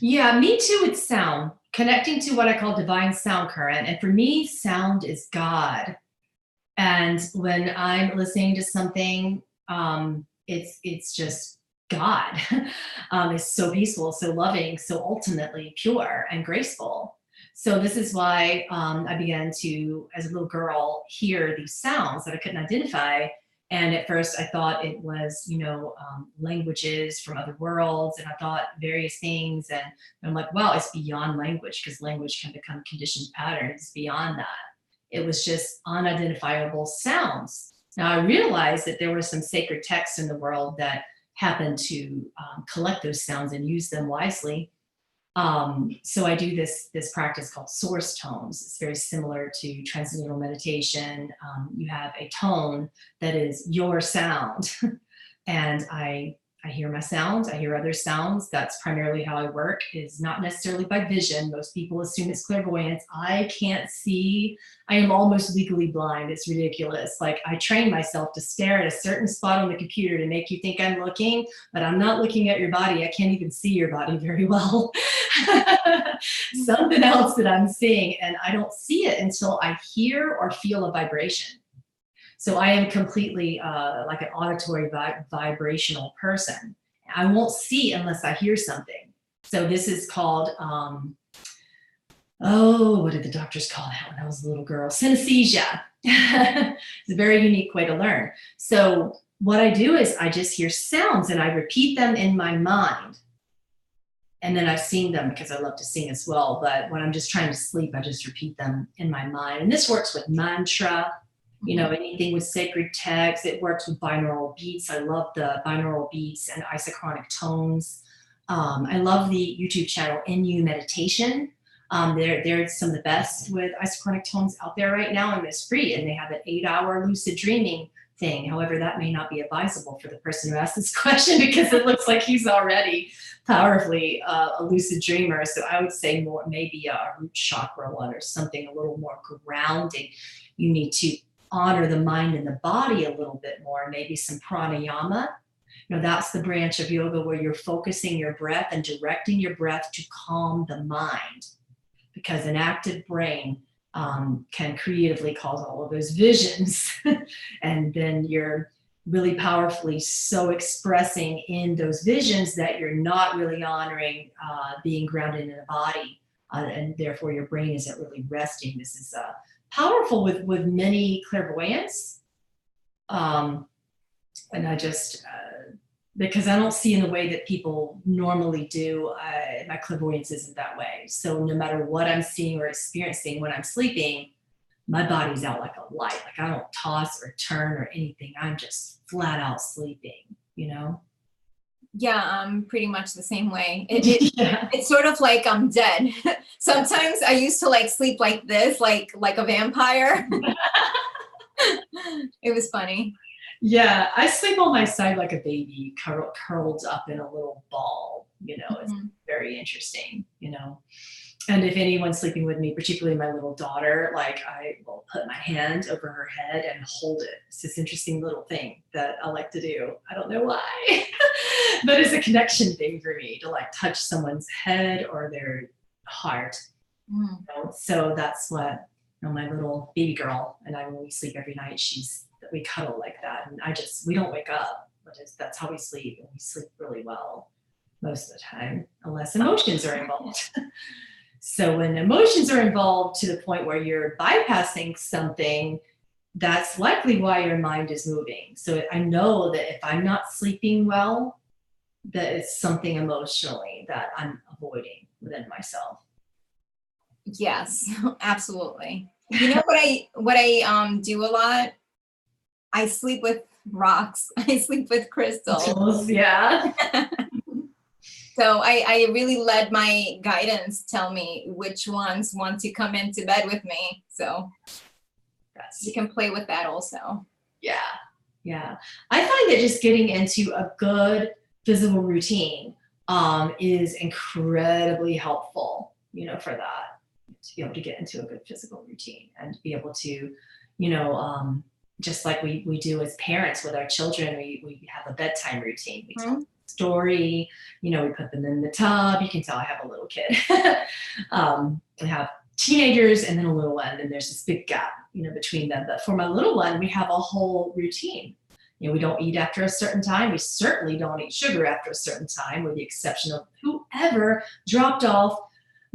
Yeah, me too with sound, connecting to what I call divine sound current. And for me, sound is God. And when I'm listening to something, it's just God. It's so peaceful, so loving, so ultimately pure and graceful. So this is why I began to, as a little girl, hear these sounds that I couldn't identify. And at first I thought it was, languages from other worlds. And I thought various things. And I'm like, wow, it's beyond language, because language can become conditioned patterns beyond that. It was just unidentifiable sounds. Now I realized that there were some sacred texts in the world that happened to collect those sounds and use them wisely. So I do this practice called source tones. It's very similar to transcendental meditation. You have a tone that is your sound, and I I hear my sounds, I hear other sounds. That's primarily how I work, is not necessarily by vision. Most people assume it's clairvoyance. I can't see. I am almost legally blind. It's ridiculous. Like, I train myself to stare at a certain spot on the computer to make you think I'm looking, but I'm not looking at your body. I can't even see your body very well. Something else that I'm seeing, and I don't see it until I hear or feel a vibration. So I am completely like an auditory vibrational person. I won't see unless I hear something. So this is called, what did the doctors call that when I was a little girl? Synesthesia. It's a very unique way to learn. So what I do is I just hear sounds and I repeat them in my mind. And then I sing them because I love to sing as well. But when I'm just trying to sleep, I just repeat them in my mind. And this works with mantra. You know, anything with sacred text. It works with binaural beats. I love the binaural beats and isochronic tones. I love the YouTube channel NU Meditation. They're some of the best with isochronic tones out there right now, and it's free. And they have an 8-hour lucid dreaming thing. However, that may not be advisable for the person who asked this question, because it looks like he's already powerfully a lucid dreamer. So I would say more maybe a root chakra one, or something a little more grounding. You need to honor the mind and the body a little bit more, maybe some pranayama. You know, that's the branch of yoga where you're focusing your breath and directing your breath to calm the mind, because an active brain can creatively cause all of those visions. And then you're really powerfully so expressing in those visions that you're not really honoring being grounded in the body, and therefore your brain isn't really resting. This is powerful with many clairvoyants. And I just, because I don't see in the way that people normally do, my clairvoyance isn't that way. So no matter what I'm seeing or experiencing when I'm sleeping, my body's out like a light. Like, I don't toss or turn or anything. I'm just flat out sleeping, you know? Yeah, I'm pretty much the same way. Yeah. It's sort of like I'm dead. Sometimes I used to like sleep like this, like a vampire. It was funny. Yeah, I sleep on my side like a baby, curled up in a little ball. You know, it's very interesting, you know. And if anyone's sleeping with me, particularly my little daughter, like, I will put my hand over her head and hold it. It's this interesting little thing that I like to do. I don't know why, but it's a connection thing for me to like touch someone's head or their heart. You know? So that's what, you know, my little baby girl and I, when we sleep every night, we cuddle like that. And we don't wake up, but that's how we sleep. And we sleep really well most of the time, unless emotions are involved. So when emotions are involved to the point where you're bypassing something, that's likely why your mind is moving. So I know that if I'm not sleeping well, that it's something emotionally that I'm avoiding within myself. Yes, absolutely. You know what I do a lot? I sleep with rocks. I sleep with crystals. Yeah. So I really let my guidance tell me which ones want to come into bed with me. So you can play with that also. Yeah. Yeah. I find that just getting into a good physical routine is incredibly helpful, you know, for that, to be able to get into a good physical routine and to be able to, you know, just like we do as parents with our children, we have a bedtime routine. We tell them a story, you know, we put them in the tub. You can tell I have a little kid. We have teenagers and then a little one, and there's this big gap, you know, between them. But for my little one, we have a whole routine. You know, we don't eat after a certain time. We certainly don't eat sugar after a certain time, with the exception of whoever dropped off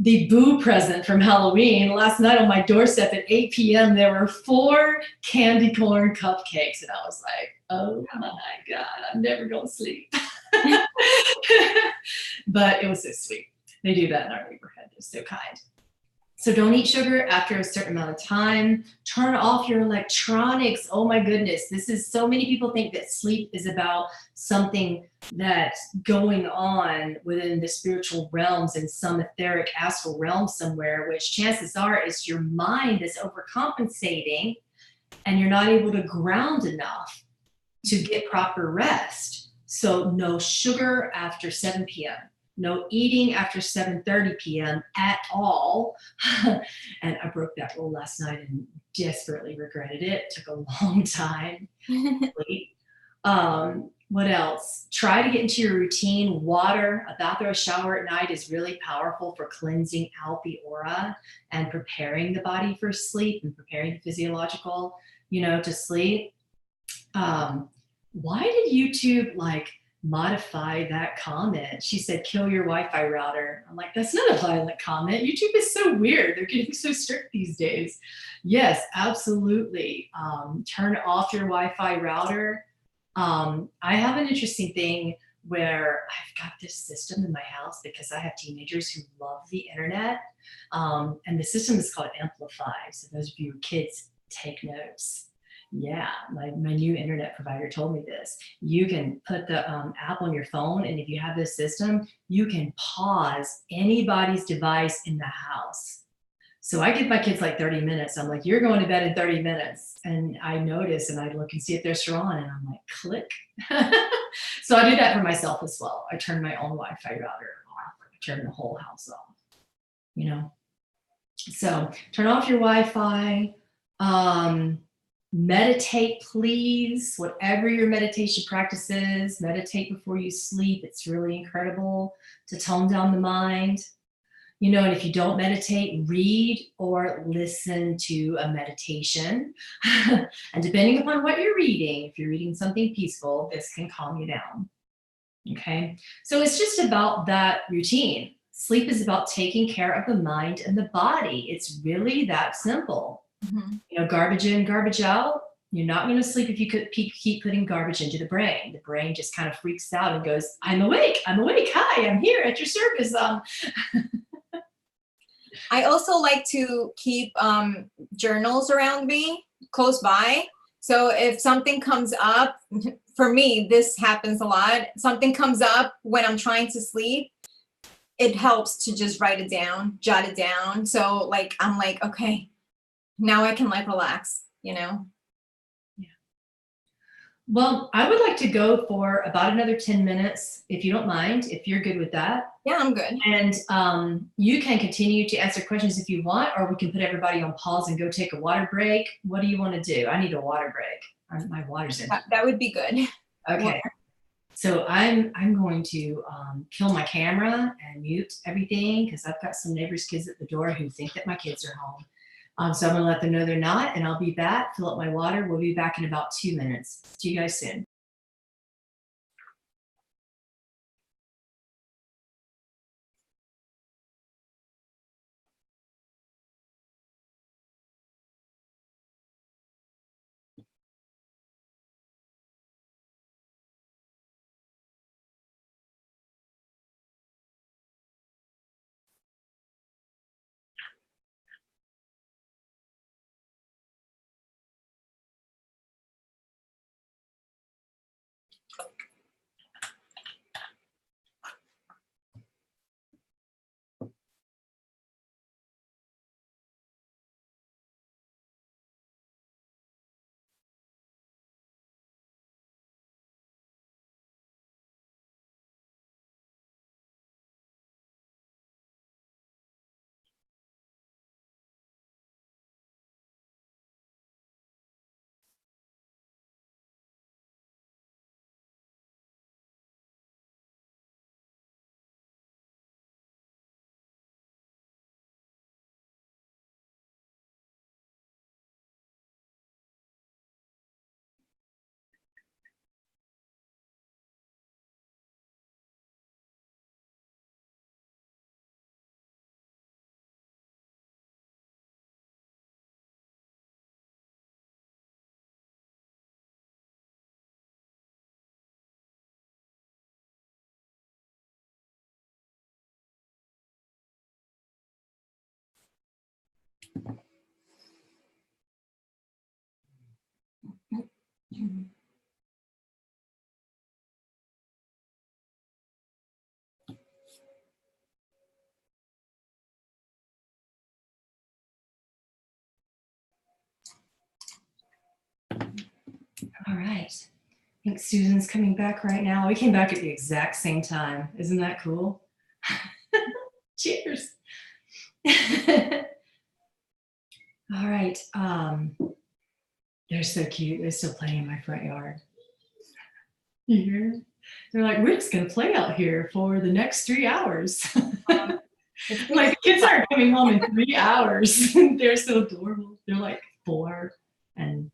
the boo present from Halloween. Last night on my doorstep at 8 p.m., there were 4 candy corn cupcakes. And I was like, oh my God, I'm never going to sleep. But it was so sweet. They do that in our neighborhood. They're so kind. So don't eat sugar after a certain amount of time. Turn off your electronics. Oh my goodness. So many people think that sleep is about something that's going on within the spiritual realms in some etheric astral realm somewhere, which chances are is your mind is overcompensating and you're not able to ground enough to get proper rest. So no sugar after 7 p.m. No eating after 7:30 p.m. at all. And I broke that rule last night and desperately regretted it. Took a long time. What else? Try to get into your routine. Water, a bath or a shower at night is really powerful for cleansing out the aura and preparing the body for sleep and preparing the physiological, to sleep. Why did YouTube modify that comment? She said, kill your Wi-Fi router. I'm like, that's not a violent comment. YouTube is so weird. They're getting so strict these days. Yes, absolutely. Turn off your Wi-Fi router. I have an interesting thing where I've got this system in my house because I have teenagers who love the internet. And the system is called Amplify. So those of you kids, take notes. Yeah, my new internet provider told me this. You can put the app on your phone, and if you have this system, you can pause anybody's device in the house. So I give my kids 30 minutes. I'm like, you're going to bed in 30 minutes. And I notice and I look and see if they're still on, and I'm like, click. So I do that for myself as well. I turn my own Wi-Fi router off. I turn the whole house off, So turn off your Wi-Fi. Meditate, please. Whatever your meditation practice is, meditate before you sleep. It's really incredible to tone down the mind. And if you don't meditate, read or listen to a meditation. And depending upon what you're reading, if you're reading something peaceful, this can calm you down. Okay, so it's just about that routine. Sleep is about taking care of the mind and the body. It's really that simple. Mm-hmm. Garbage in, garbage out. You're not going to sleep if you keep putting garbage into the brain. The brain just kind of freaks out and goes, I'm awake. Hi, I'm here at your service. I also like to keep journals around me close by. So if something comes up, for me, this happens a lot. Something comes up when I'm trying to sleep. It helps to just write it down, jot it down. So I'm like, okay, now I can relax, Yeah. Well, I would like to go for about another 10 minutes, if you don't mind, if you're good with that. Yeah, I'm good. And you can continue to answer questions if you want, or we can put everybody on pause and go take a water break. What do you want to do? I need a water break. My water's in. That would be good. Okay. Water. So I'm going to kill my camera and mute everything because I've got some neighbors' kids at the door who think that my kids are home. So I'm going to let them know they're not, and I'll be back, fill up my water. We'll be back in about 2 minutes. See you guys soon. All right. think Susan's coming back right now. We came back at the exact same time. Isn't that cool? Cheers. All right. They're so cute. They're still playing in my front yard. You hear? They're like, we're just going to play out here for the next 3 hours. Like, the kids aren't coming home in 3 hours. They're so adorable. They're like 4 and,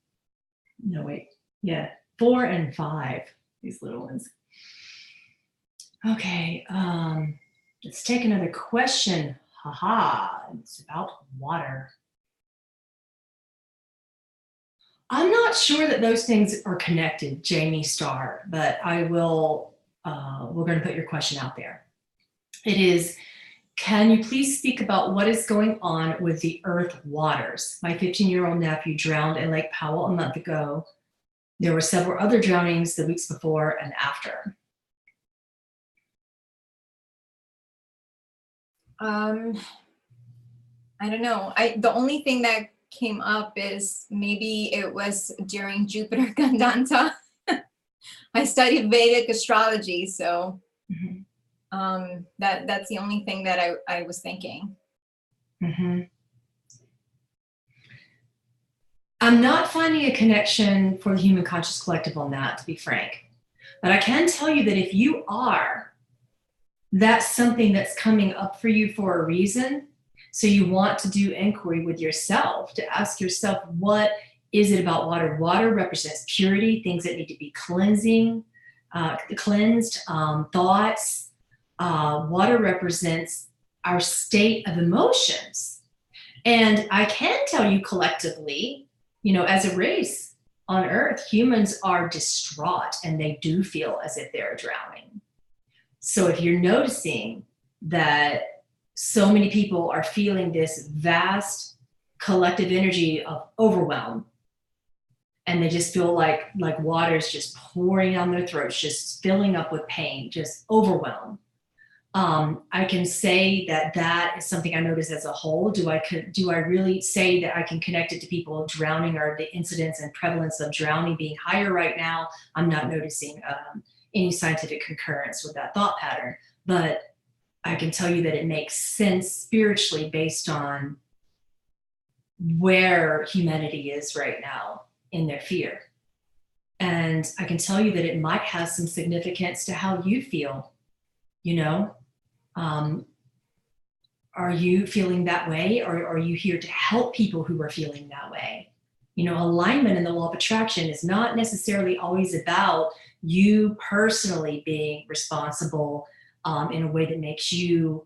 no, wait. Yeah, 4 and 5, these little ones. Okay, let's take another question. Haha, it's about water. I'm not sure that those things are connected, Jamie Starr, but I will, we're going to put your question out there. It is, can you please speak about what is going on with the earth waters? My 15-year-old nephew drowned in Lake Powell a month ago. There were several other drownings the weeks before and after. I don't know. The only thing that came up is maybe it was during Jupiter Gandanta. I studied Vedic astrology, so that's the only thing that I was thinking. I'm not finding a connection for the Human Conscious Collective on that, to be frank. But I can tell you that if you are, that's something that's coming up for you for a reason. So you want to do inquiry with yourself to ask yourself, what is it about water? Water represents purity, things that need to be cleansed, thoughts. Water represents our state of emotions. And I can tell you collectively, you know, as a race on Earth, humans are distraught and they do feel as if they're drowning. So if you're noticing that so many people are feeling this vast collective energy of overwhelm, and they just feel like water's just pouring down their throats, just filling up with pain, just overwhelmed. I can say that that is something I notice as a whole. Do I really say that I can connect it to people drowning, or the incidence and prevalence of drowning being higher right now? I'm not noticing any scientific concurrence with that thought pattern, but I can tell you that it makes sense spiritually based on where humanity is right now in their fear. And I can tell you that it might have some significance to how you feel, you know? Are you feeling that way, or are you here to help people who are feeling that way? You know, alignment in the law of attraction is not necessarily always about you personally being responsible in a way that makes you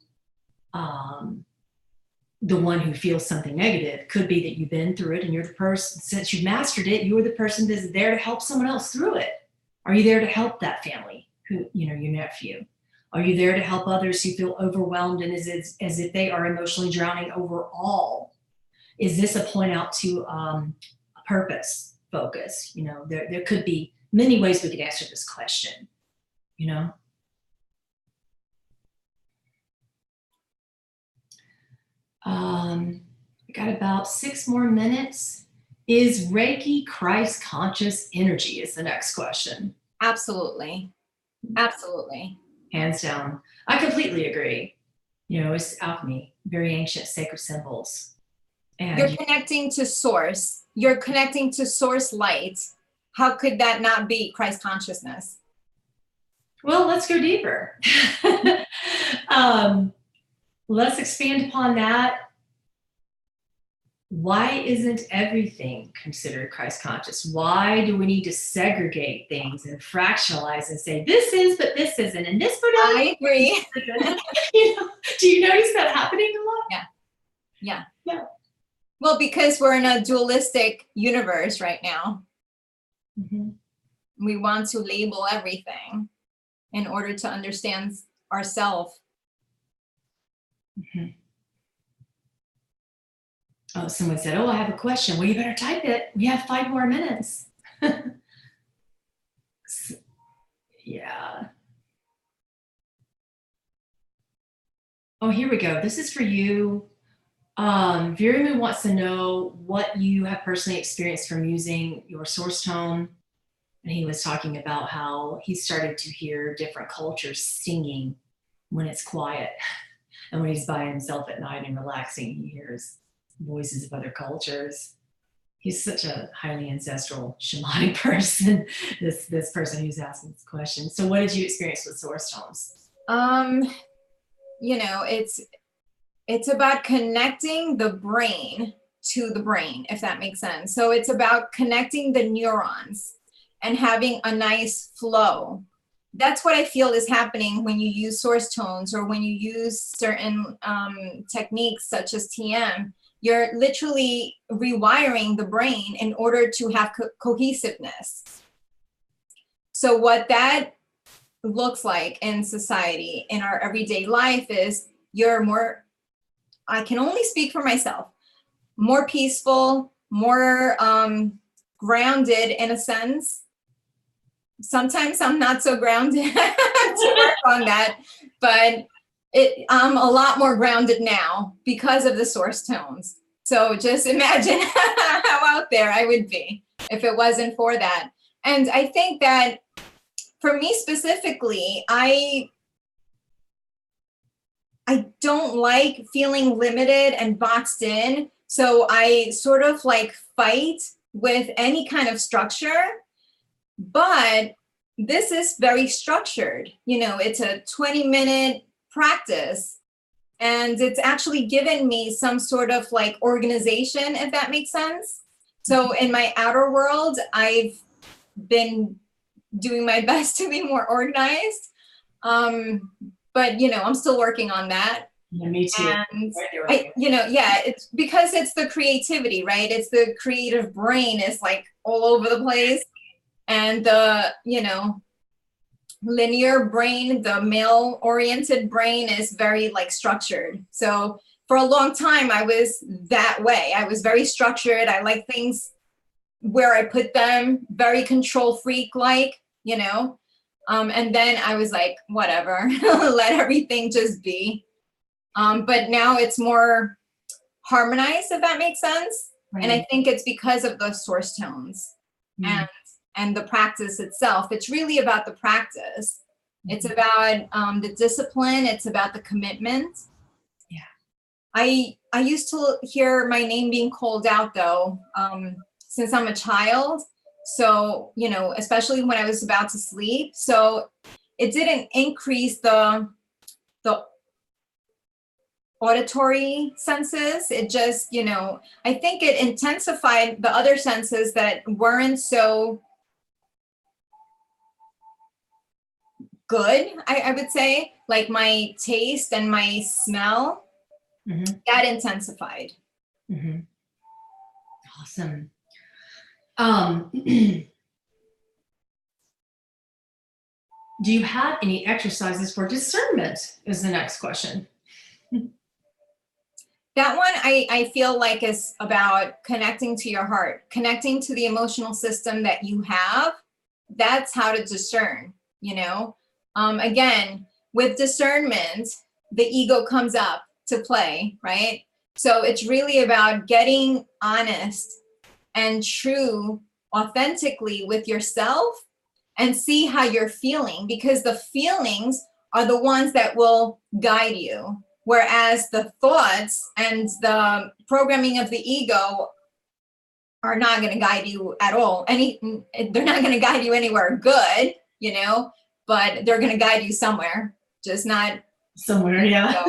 the one who feels something negative. Could be that you've been through it and you're the person, since you've mastered it, you're the person that's there to help someone else through it. Are you there to help that family who, you know, your nephew? Are you there to help others who feel overwhelmed and as if they are emotionally drowning overall? Is this a point out to a purpose, focus? You know, there could be many ways we could answer this question, you know? We got about 6 more minutes. Is Reiki Christ conscious energy is the next question. Absolutely. Absolutely. Hands down. I completely agree. You know, it's alchemy, very ancient sacred symbols. And you're connecting to source. You're connecting to source light. How could that not be Christ consciousness? Well, let's go deeper. Let's expand upon that. Why isn't everything considered Christ conscious? Why do we need to segregate things and fractionalize and say this is, but this isn't, and this but I agree. You know, do you notice that happening a lot? Yeah. Well, because we're in a dualistic universe right now. We want to label everything in order to understand ourselves. Oh, someone said, oh, I have a question. Well, you better type it. We have 5 more minutes. Yeah. Oh, here we go. This is for you. Virimu wants to know what you have personally experienced from using your source tone. And he was talking about how he started to hear different cultures singing when it's quiet. And when he's by himself at night and relaxing, he hears voices of other cultures. He's such a highly ancestral shamanic person, this person who's asking this question. So what did you experience with source tones? You know, it's about connecting the brain to the brain, if that makes sense. So it's about connecting the neurons and having a nice flow. That's what I feel is happening when you use source tones or when you use certain techniques such as TM. You're literally rewiring the brain in order to have cohesiveness. So what that looks like in society, in our everyday life, is you're more, I can only speak for myself, more peaceful, more grounded in a sense. Sometimes I'm not so grounded to work on that, but I'm a lot more grounded now because of the source tones. So just imagine how out there I would be if it wasn't for that. And I think that for me specifically, I don't like feeling limited and boxed in. So I sort of like fight with any kind of structure, but this is very structured. You know, it's a 20-minute practice, and it's actually given me some sort of like organization, if that makes sense. So in my outer world, I've been doing my best to be more organized. But you know, I'm still working on that. Yeah, me too. And it's because it's the creativity, right? It's the creative brain is like all over the place. And the, linear brain, the male oriented brain is very like structured. So for a long time, I was that way. I was very structured. I like things where I put them, very control freak like, and then I was like, whatever, let everything just be. But now it's more harmonized, if that makes sense. Right. And I think it's because of the source tones and the practice itself. It's really about the practice. It's about the discipline. It's about the commitment. Yeah. I used to hear my name being called out though, since I'm a child. So, especially when I was about to sleep. So it didn't increase the auditory senses. It just, I think it intensified the other senses that weren't so good, I would say, like my taste and my smell, that intensified. Mm-hmm. Awesome. Do you have any exercises for discernment is the next question. That one I feel like is about connecting to your heart, connecting to the emotional system that you have. That's how to discern, Again, with discernment, the ego comes up to play, right? So it's really about getting honest and true authentically with yourself and see how you're feeling, because the feelings are the ones that will guide you. Whereas the thoughts and the programming of the ego are not going to guide you at all. They're not going to guide you anywhere good, but they're going to guide you somewhere, just not somewhere. Yeah.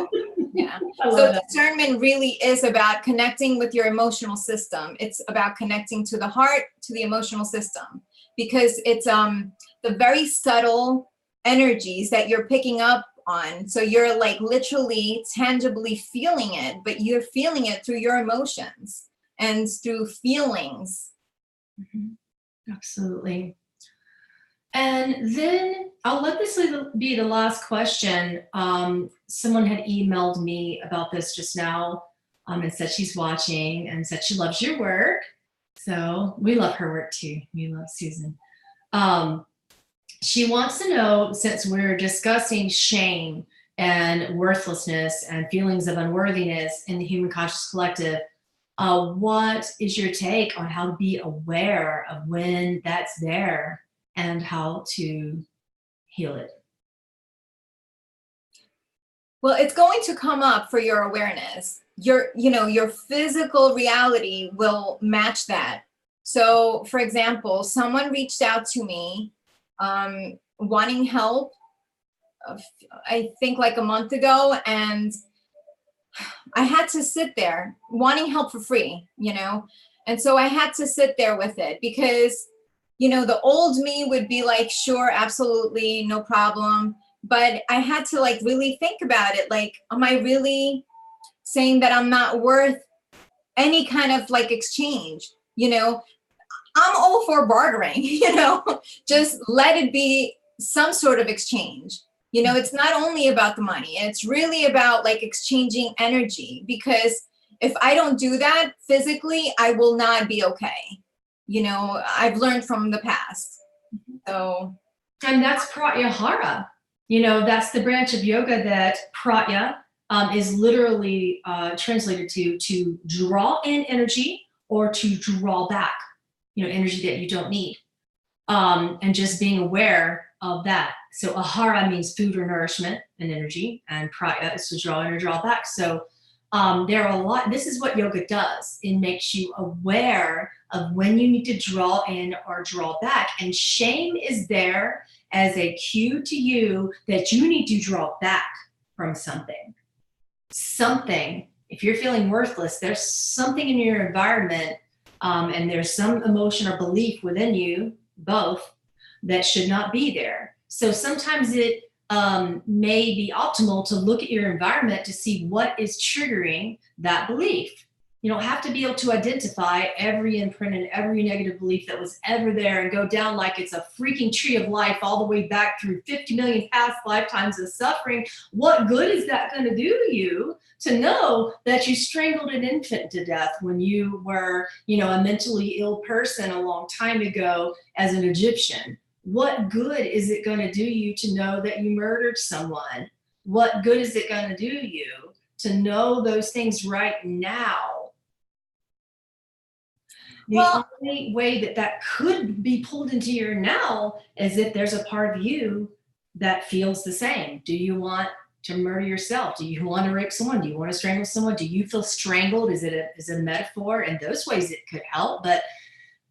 Yeah. So discernment really is about connecting with your emotional system. It's about connecting to the heart, to the emotional system, because it's the very subtle energies that you're picking up on. So you're like literally tangibly feeling it, but you're feeling it through your emotions and through feelings. Absolutely. And then I'll let this be the last question. Someone had emailed me about this just now and said she's watching and said she loves your work. So we love her work too. We love Suzan. She wants to know, since we're discussing shame and worthlessness and feelings of unworthiness in the human conscious collective, what is your take on how to be aware of when that's there and how to heal it? Well, it's going to come up for your awareness. Your physical reality will match that. So, for example, someone reached out to me wanting help, I think like a month ago, and I had to sit there wanting help for free, and so I had to sit there with it because, the old me would be like, sure, absolutely, no problem. But I had to like really think about it. Like, am I really saying that I'm not worth any kind of like exchange? I'm all for bartering, just let it be some sort of exchange. It's not only about the money, it's really about like exchanging energy, because if I don't do that physically, I will not be okay. I've learned from the past. So. And that's pratyahara. That's the branch of yoga that pratya is literally translated to draw in energy or to draw back, energy that you don't need. And just being aware of that. So ahara means food or nourishment and energy, and pratya is to draw in or draw back. So there are a lot, this is what yoga does. It makes you aware of when you need to draw in or draw back. And shame is there as a cue to you that you need to draw back from something. If you're feeling worthless, there's something in your environment and there's some emotion or belief within you, both, that should not be there. So sometimes it may be optimal to look at your environment to see what is triggering that belief. You don't have to be able to identify every imprint and every negative belief that was ever there and go down like it's a freaking tree of life all the way back through 50 million past lifetimes of suffering. What good is that going to do to you to know that you strangled an infant to death when you were, a mentally ill person a long time ago as an Egyptian? What good is it going to do you to know that you murdered someone? What good is it going to do you to know those things right now? The only way that could be pulled into your now is if there's a part of you that feels the same. Do you want to murder yourself? Do you want to rape someone? Do you want to strangle someone? Do you feel strangled? Is it a metaphor? In those ways it could help, but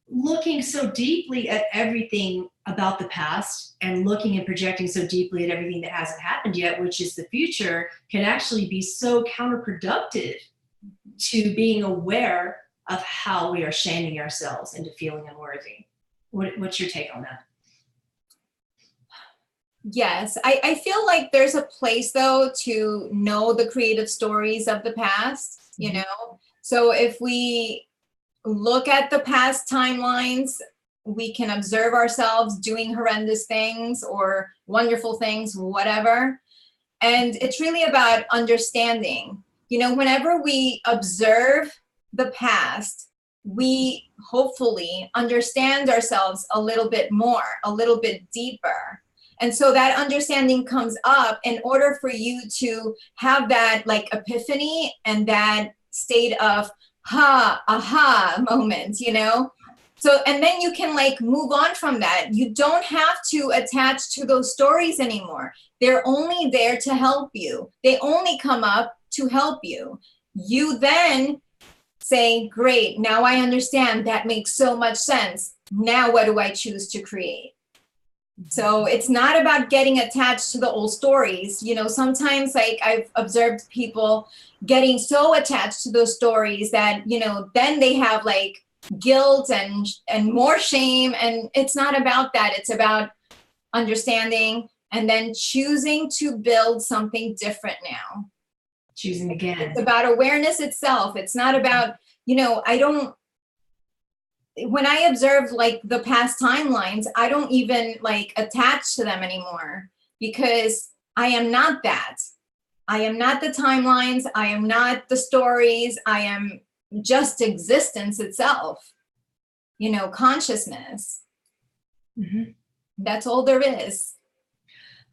looking so deeply at everything about the past and looking and projecting so deeply at everything that hasn't happened yet, which is the future, can actually be so counterproductive to being aware of how we are shaming ourselves into feeling unworthy. What's your take on that? Yes, I feel like there's a place though to know the creative stories of the past, So if we look at the past timelines, we can observe ourselves doing horrendous things or wonderful things, whatever. And it's really about understanding. Whenever we observe the past, we hopefully understand ourselves a little bit more, a little bit deeper. And so that understanding comes up in order for you to have that like epiphany and that state of aha moment, So, and then you can like move on from that. You don't have to attach to those stories anymore. They're only there to help you. They only come up to help you. You then say, great, now I understand. That makes so much sense. Now what do I choose to create? So it's not about getting attached to the old stories. Sometimes like I've observed people getting so attached to those stories that, then they have like guilt and more shame. And it's not about that. It's about understanding and then choosing to build something different now. Choosing again. It's about awareness itself. It's not about, when I observe like the past timelines, I don't even like attach to them anymore because I am not that. I am not the timelines. I am not the stories. I am just existence itself, consciousness. Mm-hmm. That's all there is.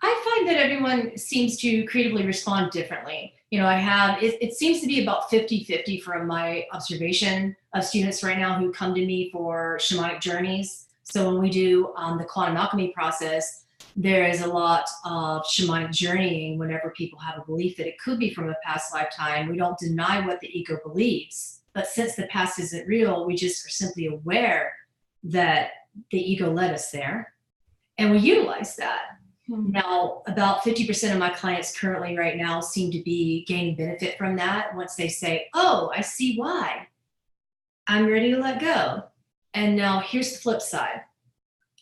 I find that everyone seems to creatively respond differently. It seems to be about 50-50 from my observation of students right now who come to me for shamanic journeys. So when we do the quantum alchemy process, there is a lot of shamanic journeying whenever people have a belief that it could be from a past lifetime. We don't deny what the ego believes, but since the past isn't real, we just are simply aware that the ego led us there, and we utilize that. Now, about 50% of my clients currently right now seem to be gaining benefit from that once they say, oh, I see why. I'm ready to let go. And now here's the flip side.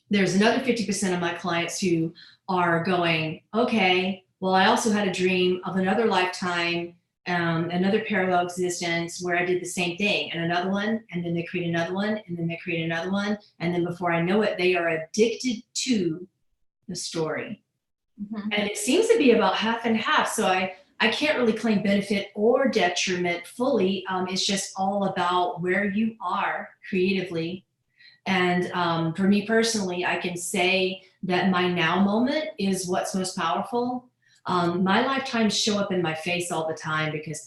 There's another 50% of my clients who are going, okay, well, I also had a dream of another lifetime, another parallel existence where I did the same thing, and another one, and then they create another one, and then they create another one. And then before I know it, they are addicted to the story. And it seems to be about half and half. So I can't really claim benefit or detriment fully. It's just all about where you are creatively. And for me personally, I can say that my now moment is what's most powerful. My lifetimes show up in my face all the time because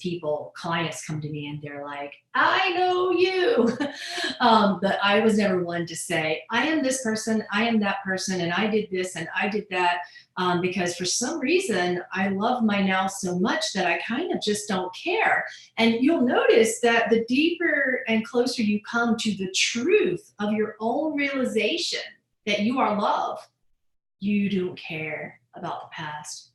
clients come to me and they're like, I know you. But I was never one to say, I am this person, I am that person, and I did this and I did that. Because for some reason, I love my now so much that I kind of just don't care. And you'll notice that the deeper and closer you come to the truth of your own realization that you are love, you don't care about the past.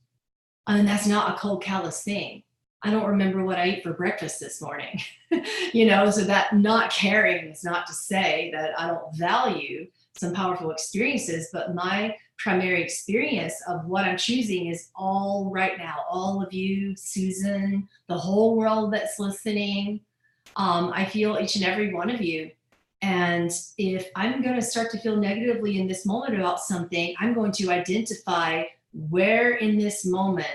I mean, that's not a cold, callous thing. I don't remember what I ate for breakfast this morning. So that not caring is not to say that I don't value some powerful experiences, but my primary experience of what I'm choosing is all right now. All of you, Suzan, the whole world that's listening. I feel each and every one of you. And if I'm going to start to feel negatively in this moment about something, I'm going to identify where in this moment,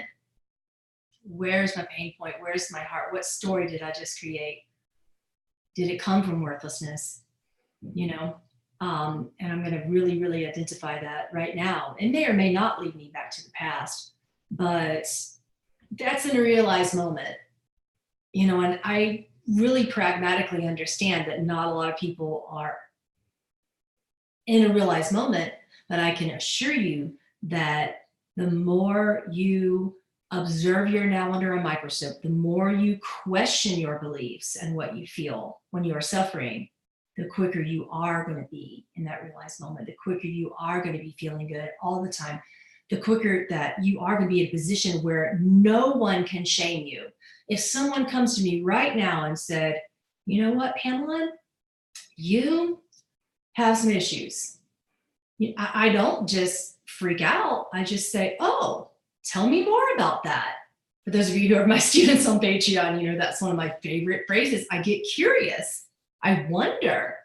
where's my pain point? Where's my heart? What story did I just create? Did it come from worthlessness? And I'm going to really, really identify that right now. It may or may not lead me back to the past, but that's in a realized moment, and I really pragmatically understand that not a lot of people are in a realized moment, but I can assure you that the more you observe your now under a microscope, the more you question your beliefs and what you feel when you are suffering, the quicker you are going to be in that realized moment, the quicker you are going to be feeling good all the time, the quicker that you are going to be in a position where no one can shame you. If someone comes to me right now and said, you know what, Pamela, you have some issues. I don't just freak out. I just say, oh, tell me more about that. For those of you who are my students on Patreon, that's one of my favorite phrases. I get curious. I wonder.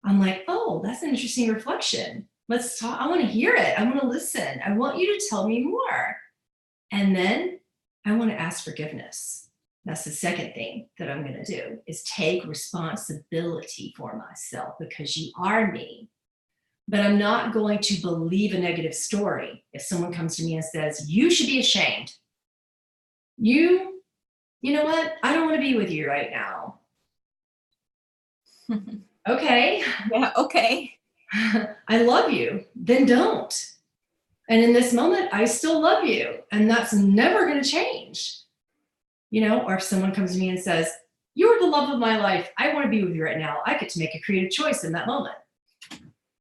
I'm like, oh, that's an interesting reflection. Let's talk. I want to hear it. I want to listen. I want you to tell me more. And then I want to ask forgiveness. That's the second thing that I'm going to do, is take responsibility for myself, because you are me. But I'm not going to believe a negative story. If someone comes to me and says, you should be ashamed. You know what? I don't want to be with you right now. Okay. Yeah, okay. I love you. Then don't. And in this moment, I still love you. And that's never going to change. Or if someone comes to me and says, you're the love of my life, I want to be with you right now, I get to make a creative choice in that moment.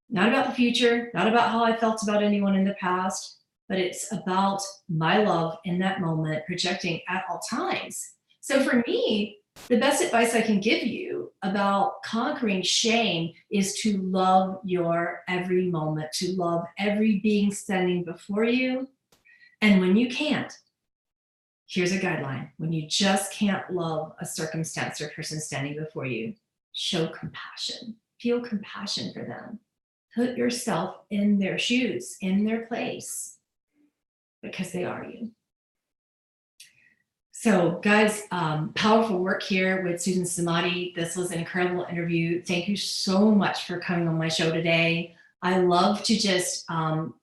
Not about the future, not about how I felt about anyone in the past, but it's about my love in that moment, projecting at all times. So for me, the best advice I can give you about conquering shame is to love your every moment, to love every being standing before you. And when you can't, here's a guideline. When you just can't love a circumstance or person standing before you, show compassion. Feel compassion for them. Put yourself in their shoes, in their place, because they are you. So guys, powerful work here with Suzan Smadi. This was an incredible interview. Thank you so much for coming on my show today. I love to just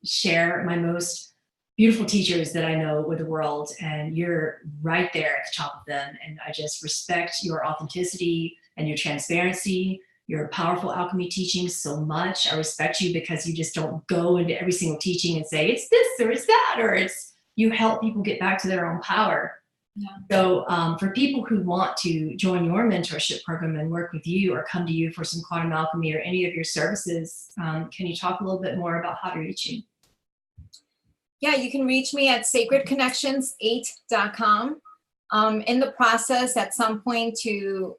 share my most beautiful teachers that I know with the world, and you're right there at the top of them. And I just respect your authenticity and your transparency, your powerful alchemy teaching so much. I respect you because you just don't go into every single teaching and say, it's this or it's that, or it's, you help people get back to their own power. Yeah. So for people who want to join your mentorship program and work with you or come to you for some quantum alchemy or any of your services, can you talk a little bit more about how to reach you? Yeah, you can reach me at sacredconnections8.com. In the process at some point to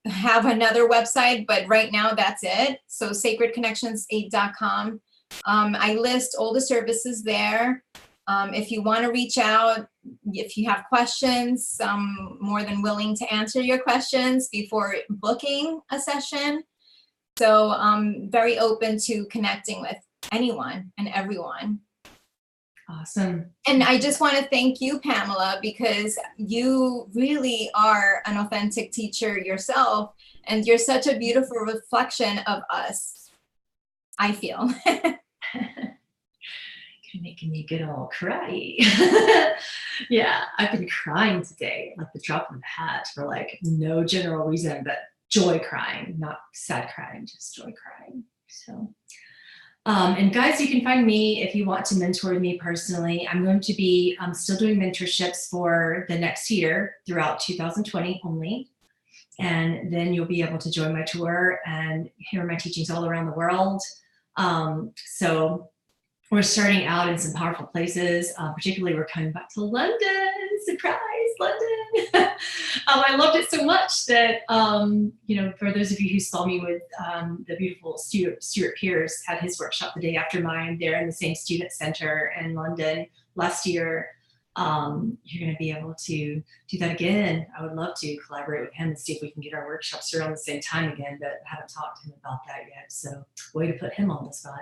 have another website, but right now that's it. So sacredconnections8.com. I list all the services there. If you want to reach out, if you have questions, I'm more than willing to answer your questions before booking a session. So I'm very open to connecting with anyone and everyone. Awesome. And I just want to thank you, Pamela, because you really are an authentic teacher yourself, and you're such a beautiful reflection of us, I feel. You're making me get all cry. Yeah, I've been crying today, like the drop of a hat, for like no general reason, but joy crying, not sad crying, just joy crying. So, and guys, you can find me if you want to mentor me personally. I'm going to be still doing mentorships for the next year throughout 2020 only. And then you'll be able to join my tour and hear my teachings all around the world. So we're starting out in some powerful places. Particularly, we're coming back to London. Surprise, London. I loved it so much that, for those of you who saw me with the beautiful Stuart Pierce, had his workshop the day after mine there in the same student center in London last year. You're going to be able to do that again. I would love to collaborate with him and see if we can get our workshops around the same time again, but I haven't talked to him about that yet. So way to put him on the spot.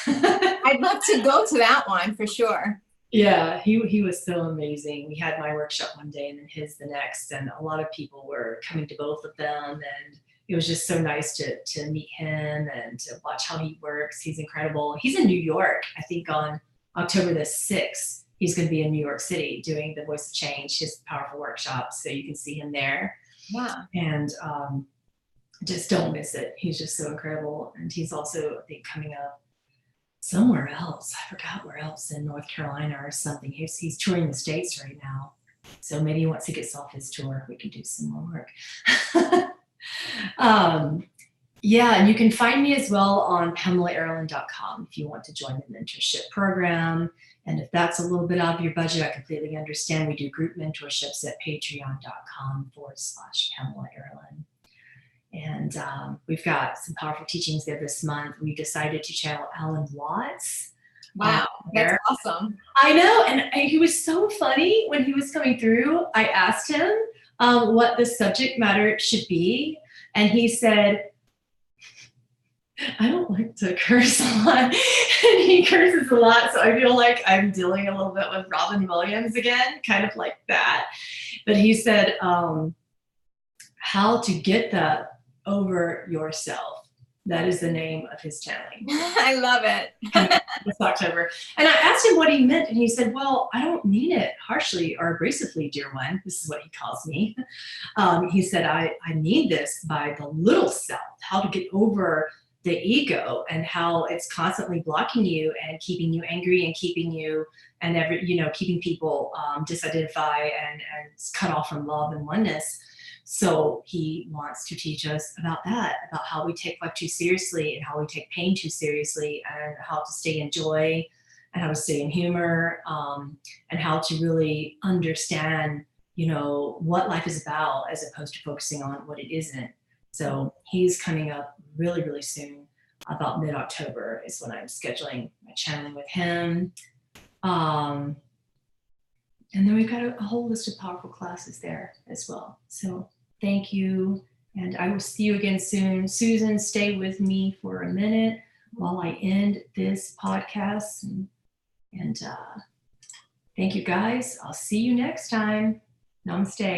I'd love to go to that one for sure. Yeah, he was so amazing. We had my workshop one day and then his the next, and a lot of people were coming to both of them, and it was just so nice to meet him and to watch how he works. He's incredible. He's in New York, I think on October the 6th. He's going to be in New York City doing the Voice of Change, his powerful workshop. So you can see him there. Yeah. And just don't miss it. He's just so incredible. And he's also, I think, coming up somewhere else. I forgot where else, in North Carolina or something. He's touring the States right now. So maybe once he gets off his tour, we can do some more work. Yeah, and you can find me as well on PamelaAaralyn.com if you want to join the mentorship program. And if that's a little bit out of your budget, I completely understand. We do group mentorships at patreon.com/Pamela Aaralyn. And we've got some powerful teachings there this month. We decided to channel Alan Watts. Wow, that's awesome. I know, and he was so funny when he was coming through. I asked him what the subject matter should be, and he said, I don't like to curse a lot. And he curses a lot, so I feel like I'm dealing a little bit with Robin Williams again, kind of like that. But he said, how to get that over yourself. That is the name of his channeling. I love it. This October. And I asked him what he meant, and he said, well, I don't mean it harshly or abrasively, dear one. This is what he calls me. He said, I mean this by the little self, how to get over the ego and how it's constantly blocking you and keeping you angry and keeping you and keeping people disidentify and cut off from love and oneness. So he wants to teach us about that, about how we take life too seriously and how we take pain too seriously, and how to stay in joy and how to stay in humor, and how to really understand, what life is about as opposed to focusing on what it isn't. So he's coming up really, really soon. About mid-October is when I'm scheduling my channeling with him. And then we've got a whole list of powerful classes there as well. So thank you. And I will see you again soon. Suzan, stay with me for a minute while I end this podcast. And thank you, guys. I'll see you next time. Namaste.